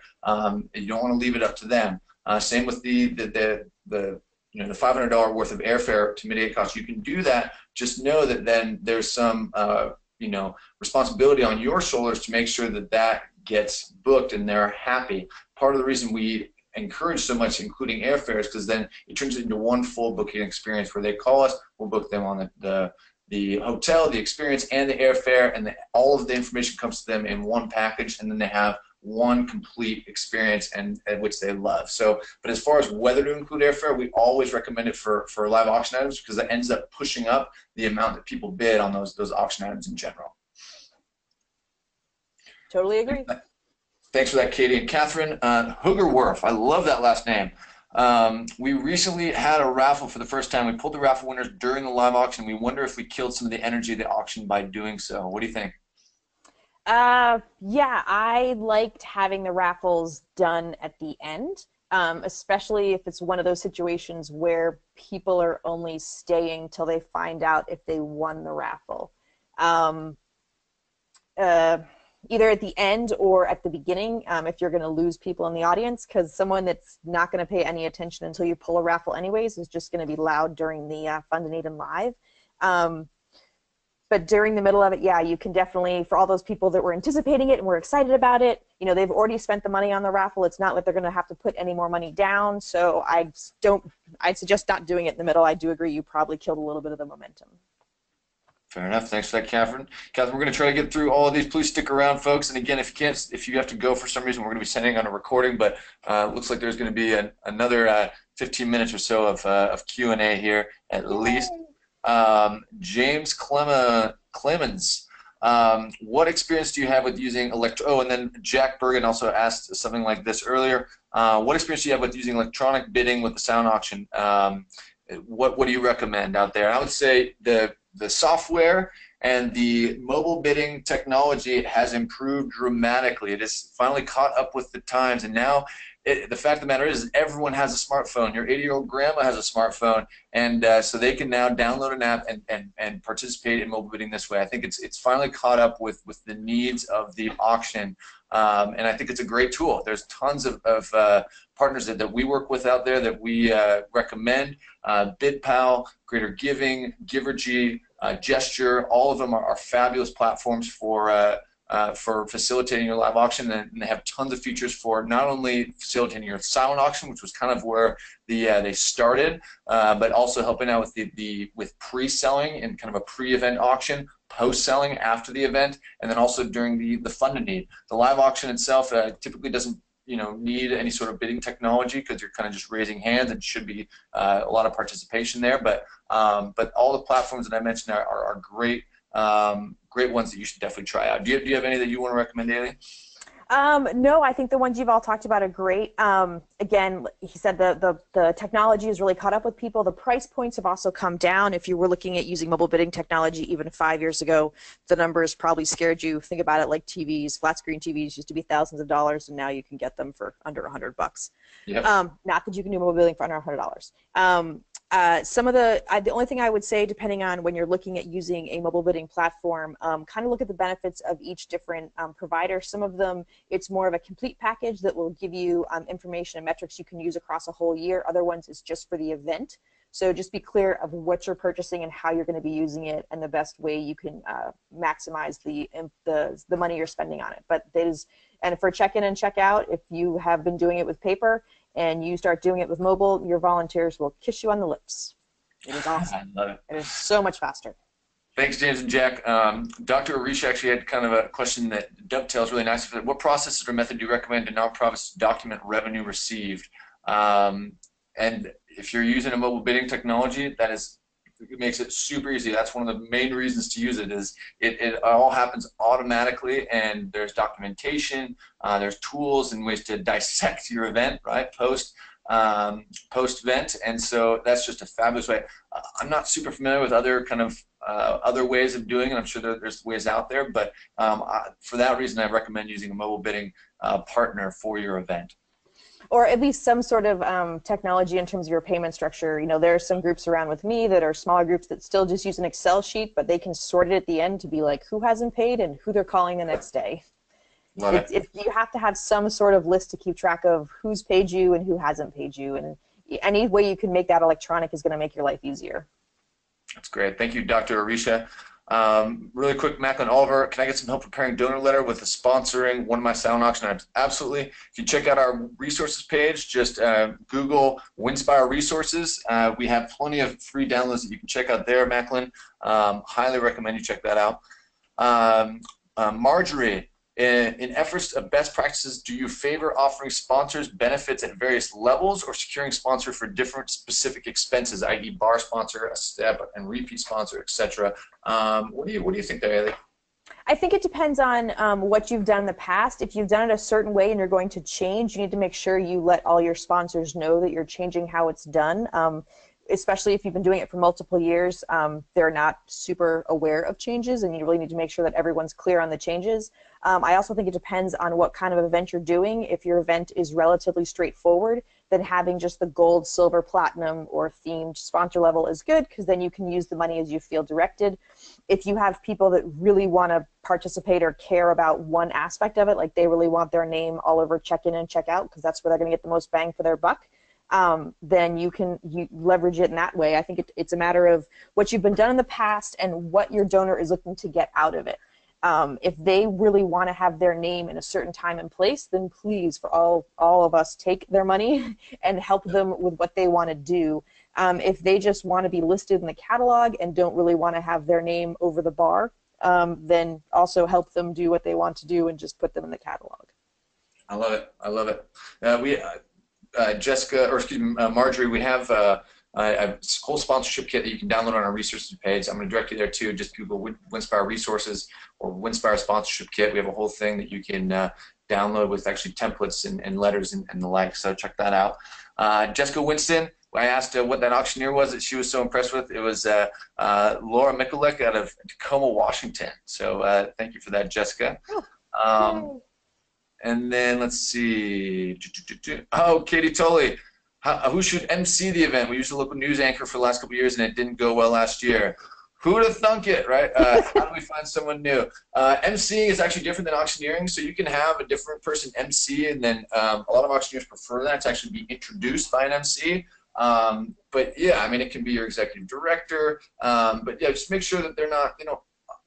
You don't want to leave it up to them. Same with the $500 worth of airfare to mitigate costs. You can do that. Just know that then there's some responsibility on your shoulders to make sure that that gets booked and they're happy. Part of the reason we encourage so much including airfares, because then it turns it into one full booking experience where they call us, we'll book them on the hotel, the experience, and the airfare, and all of the information comes to them in one package, and then they have one complete experience and which they love. So, but as far as whether to include airfare, we always recommend it for live auction items, because that ends up pushing up the amount that people bid on those auction items in general. Totally agree. Thanks for that, Katie. And Catherine, Hoogerwerf, I love that last name. We recently had a raffle for the first time. We pulled the raffle winners during the live auction. We wonder if we killed some of the energy of the auction by doing so. What do you think? Yeah, I liked having the raffles done at the end, especially if it's one of those situations where people are only staying till they find out if they won the raffle. Either at the end or at the beginning, if you're going to lose people in the audience, because someone that's not going to pay any attention until you pull a raffle anyways is just going to be loud during the Fun to Need and Live. But during the middle of it, yeah, you can definitely, for all those people that were anticipating it and were excited about it, they've already spent the money on the raffle. It's not like they're going to have to put any more money down. So I'd suggest not doing it in the middle. I do agree you probably killed a little bit of the momentum. Fair enough. Thanks for that, Catherine. Catherine, we're going to try to get through all of these. Please stick around, folks. And again, if you have to go for some reason, we're going to be sending on a recording. But it looks like there's going to be another 15 minutes or so of Q&A here at least. James Clemens, what experience do you have with using and then Jack Bergen also asked something like this earlier. What experience do you have with using electronic bidding with the sound auction? What do you recommend out there? I would say the software and the mobile bidding technology has improved dramatically. It has finally caught up with the times, and now the fact of the matter is everyone has a smartphone. Your 80-year-old grandma has a smartphone, and so they can now download an app and participate in mobile bidding this way. I think it's finally caught up with the needs of the auction, and I think it's a great tool. There's tons of partners that we work with out there that we recommend. BidPal, Greater Giving, Givergy, Gesture, all of them are fabulous platforms for facilitating your live auction, and they have tons of features for not only facilitating your silent auction, which was kind of where they started, but also helping out with pre-selling and kind of a pre-event auction, post-selling after the event, and then also during the fun to need. The live auction itself typically doesn't need any sort of bidding technology, because you're kind of just raising hands, and should be a lot of participation there. But all the platforms that I mentioned are great. Great ones that you should definitely try out. Do you have any that you want to recommend, Ailie? No, I think the ones you've all talked about are great. Again, he said the technology has really caught up with people. The price points have also come down. If you were looking at using mobile bidding technology even 5 years ago, the numbers probably scared you. Think about it like TVs. Flat screen TVs used to be thousands of dollars, and now you can get them for under $100. Yep. Not that you can do mobile bidding for under $100. The only thing I would say, depending on when you're looking at using a mobile bidding platform, kind of look at the benefits of each different provider. Some of them, it's more of a complete package that will give you information and metrics you can use across a whole year. Other ones is just for the event. So just be clear of what you're purchasing and how you're going to be using it, and the best way you can maximize the money you're spending on it. And for check-in and check-out, if you have been doing it with paper and you start doing it with mobile, your volunteers will kiss you on the lips. It is awesome. I love it. It is so much faster. Thanks, James and Jack. Dr. Arish actually had kind of a question that dovetails really nicely. What processes or method do you recommend to nonprofits to document revenue received? And if you're using a mobile bidding technology, that is it makes it super easy. That's one of the main reasons to use it. Is it all happens automatically, and there's documentation, there's tools and ways to dissect your event, right? Post event, and so that's just a fabulous way. I'm not super familiar with other kind of other ways of doing it. I'm sure there's ways out there, but for that reason, I recommend using a mobile bidding partner for your event. Or at least some sort of technology in terms of your payment structure. You know, there are some groups around with me that are smaller groups that still just use an Excel sheet, but they can sort it at the end to be like who hasn't paid and who they're calling the next day. You have to have some sort of list to keep track of who's paid you and who hasn't paid you, and any way you can make that electronic is going to make your life easier. That's great. Thank you, Dr. Arisha. Really quick, Macklin Oliver, can I get some help preparing donor letter with the sponsoring one of my silent auction items? Absolutely. If you check out our resources page, just Google Winspire Resources. We have plenty of free downloads that you can check out there, Macklin. Highly recommend you check that out. Marjorie, in efforts of best practices, do you favor offering sponsors benefits at various levels or securing sponsor for different specific expenses, i.e. bar sponsor, a step, and repeat sponsor, etc.? What do you think there, Ailie? I think it depends on what you've done in the past. If you've done it a certain way and you're going to change, you need to make sure you let all your sponsors know that you're changing how it's done. Especially if you've been doing it for multiple years, they're not super aware of changes, and you really need to make sure that everyone's clear on the changes. I also think it depends on what kind of event you're doing. If your event is relatively straightforward, then having just the gold, silver, platinum, or themed sponsor level is good, because then you can use the money as you feel directed. If you have people that really want to participate or care about one aspect of it, like they really want their name all over check-in and check-out, because that's where they're going to get the most bang for their buck, then you leverage it in that way. I think it's a matter of what you've been done in the past and what your donor is looking to get out of it. If they really want to have their name in a certain time and place, then please, for all of us, take their money and help them with what they want to do. If they just want to be listed in the catalog and don't really want to have their name over the bar, then also help them do what they want to do and just put them in the catalog. I love it. I love it. Jessica, or excuse me, Marjorie, we have a whole sponsorship kit that you can download on our resources page. I'm going to direct you there too. Just Google Winspire Resources or Winspire Sponsorship Kit. We have a whole thing that you can download with actually templates and letters and the like, so check that out. Jessica Winston, I asked what that auctioneer was that she was so impressed with. It was Laura Mikulek out of Tacoma, Washington. So thank you for that, Jessica. And then let's see. Oh, Katie Tully. Who should MC the event? We used a local news anchor for the last couple of years, and it didn't go well last year. Who'd have thunk it, right? How do we find someone new? MCing is actually different than auctioneering, so you can have a different person MC, and then a lot of auctioneers prefer that to actually be introduced by an MC. But yeah, I mean, it can be your executive director. But yeah, just make sure that they're not,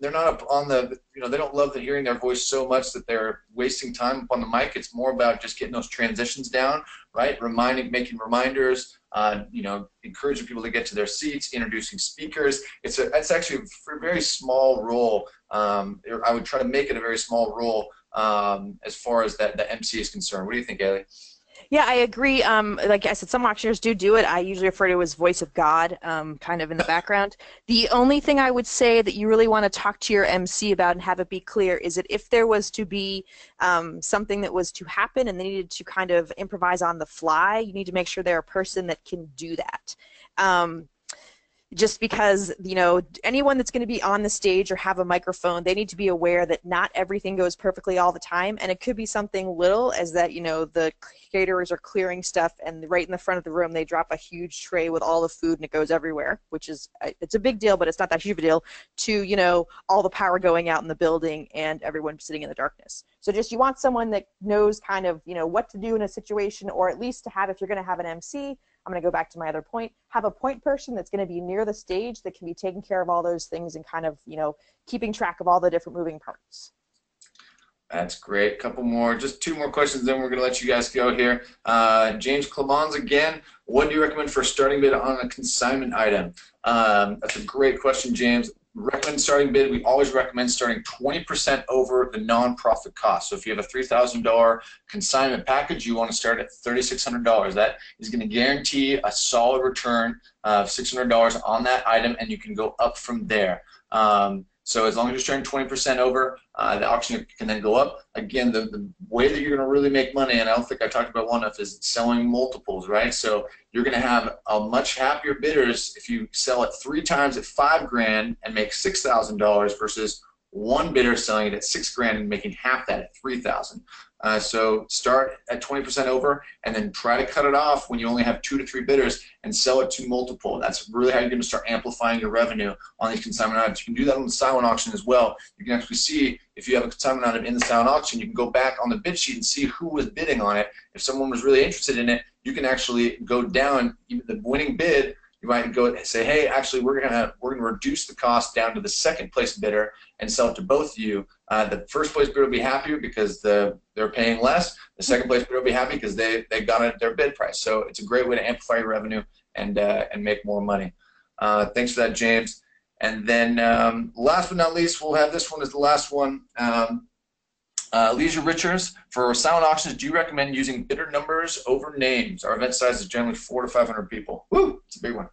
they're not up on the, they don't love hearing their voice so much that they're wasting time up on the mic. It's more about just getting those transitions down, right? Making reminders, encouraging people to get to their seats, introducing speakers. It's actually a very small role. I would try to make it a very small role as far as the MC is concerned. What do you think, Ailie? Yeah, I agree. Like I said, some auctioneers do it. I usually refer to it as voice of God, kind of in the background. The only thing I would say that you really want to talk to your MC about and have it be clear is that if there was to be something that was to happen and they needed to kind of improvise on the fly, you need to make sure they're a person that can do that. Just because, anyone that's going to be on the stage or have a microphone, they need to be aware that not everything goes perfectly all the time, and it could be something little as that, the caterers are clearing stuff and right in the front of the room they drop a huge tray with all the food and it goes everywhere, which is, it's a big deal, but it's not that huge of a deal, to, all the power going out in the building and everyone sitting in the darkness. So just, you want someone that knows kind of, what to do in a situation, or at least to have, if you're going to have an MC, I'm going to go back to my other point, have a point person that's going to be near the stage that can be taking care of all those things and kind of, keeping track of all the different moving parts. That's great. Couple more, just two more questions, then we're going to let you guys go here. James Clemons again, what do you recommend for a starting bid on a consignment item? That's a great question, James. recommend starting bid. We always recommend starting 20% over the nonprofit cost. So if you have a $3,000 consignment package, you want to start at $3,600. That is going to guarantee a solid return of $600 on that item, and you can go up from there. So as long as you're starting 20% over, the auction can then go up. Again, the way that you're going to really make money, and I don't think I talked about one enough, is selling multiples, right? So you're going to have a much happier bidders if you sell it 3 times at $5,000 and make $6,000 versus one bidder selling it at $6,000 and making half that at $3,000. So start at 20% over, and then try to cut it off when you only have 2 to 3 bidders and sell it to multiple. That's really how you're going to start amplifying your revenue on these consignment items. You can do that on the silent auction as well. You can actually see if you have a consignment item in the silent auction, you can go back on the bid sheet and see who was bidding on it. If someone was really interested in it, you can actually go down the winning bid. You might go and say, hey, actually, we're gonna reduce the cost down to the second place bidder and sell it to both of you. The first place bidder will be happier because they're paying less. The second place bidder will be happy because they got it at their bid price. So it's a great way to amplify your revenue and make more money. Thanks for that, James. And then last but not least, we'll have this one as the last one. Leisure Richards, for silent auctions, do you recommend using bidder numbers over names? Our event size is generally 400 to 500 people. Woo, it's a big one.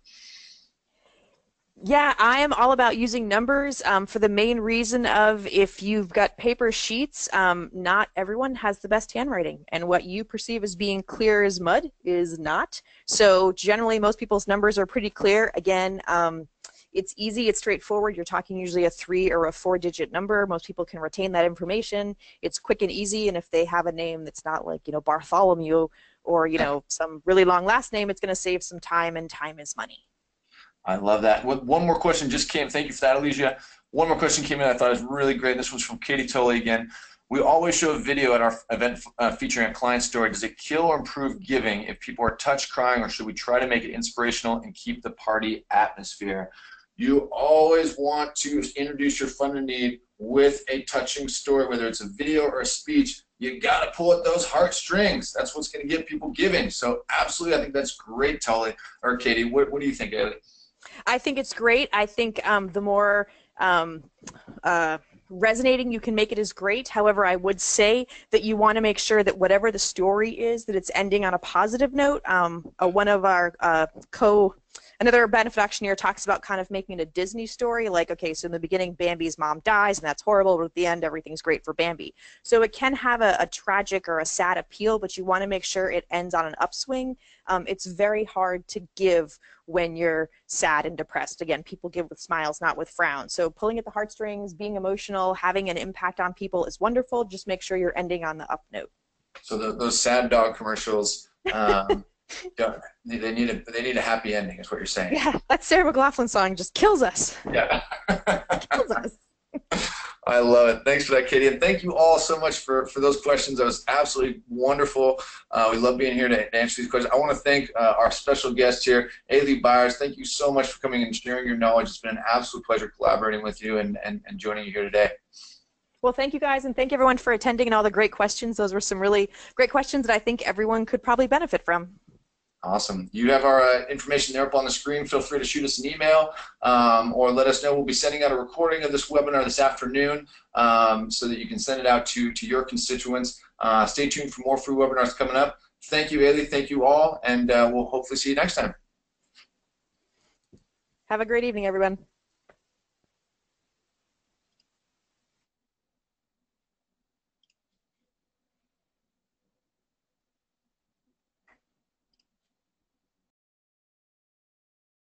Yeah, I am all about using numbers for the main reason of if you've got paper sheets, not everyone has the best handwriting, and what you perceive as being clear as mud is not. So generally, most people's numbers are pretty clear. Again, it's easy, it's straightforward. You're talking usually a 3 or a 4-digit number. Most people can retain that information. It's quick and easy, and if they have a name that's not like, Bartholomew or, some really long last name, it's going to save some time, and time is money. I love that. One more question just came. Thank you for that, Alicia. One more question came in I thought was really great. This was from Katie Tolley again. We always show a video at our event featuring a client story. Does it kill or improve giving if people are touched crying, or should we try to make it inspirational and keep the party atmosphere? You always want to introduce your fund in need with a touching story, whether it's a video or a speech. You got to pull at those heartstrings. That's what's going to get people giving. So absolutely, I think that's great, Tully or Katie. What do you think, Ailie? I think it's great. I think the more resonating you can make it is great. However, I would say that you want to make sure that whatever the story is, that it's ending on a positive note. One of our another benefit auctioneer talks about kind of making it a Disney story, like, okay, so in the beginning Bambi's mom dies and that's horrible, but at the end everything's great for Bambi. So it can have a tragic or a sad appeal, but you want to make sure it ends on an upswing. It's very hard to give when you're sad and depressed. Again, people give with smiles, not with frowns. So pulling at the heartstrings, being emotional, having an impact on people is wonderful. Just make sure you're ending on the up note. So those sad dog commercials, they need a happy ending, is what you're saying. Yeah, that Sarah McLachlan song just kills us. Yeah. Kills us. I love it. Thanks for that, Katie. And thank you all so much for those questions. That was absolutely wonderful. We love being here to answer these questions. I want to thank our special guest here, Ailie Byers. Thank you so much for coming and sharing your knowledge. It's been an absolute pleasure collaborating with you and joining you here today. Well, thank you guys, and thank everyone for attending and all the great questions. Those were some really great questions that I think everyone could probably benefit from. Awesome. You have our information there up on the screen. Feel free to shoot us an email or let us know. We'll be sending out a recording of this webinar this afternoon so that you can send it out to your constituents. Stay tuned for more free webinars coming up. Thank you, Ailie. Thank you all, and we'll hopefully see you next time. Have a great evening, everyone.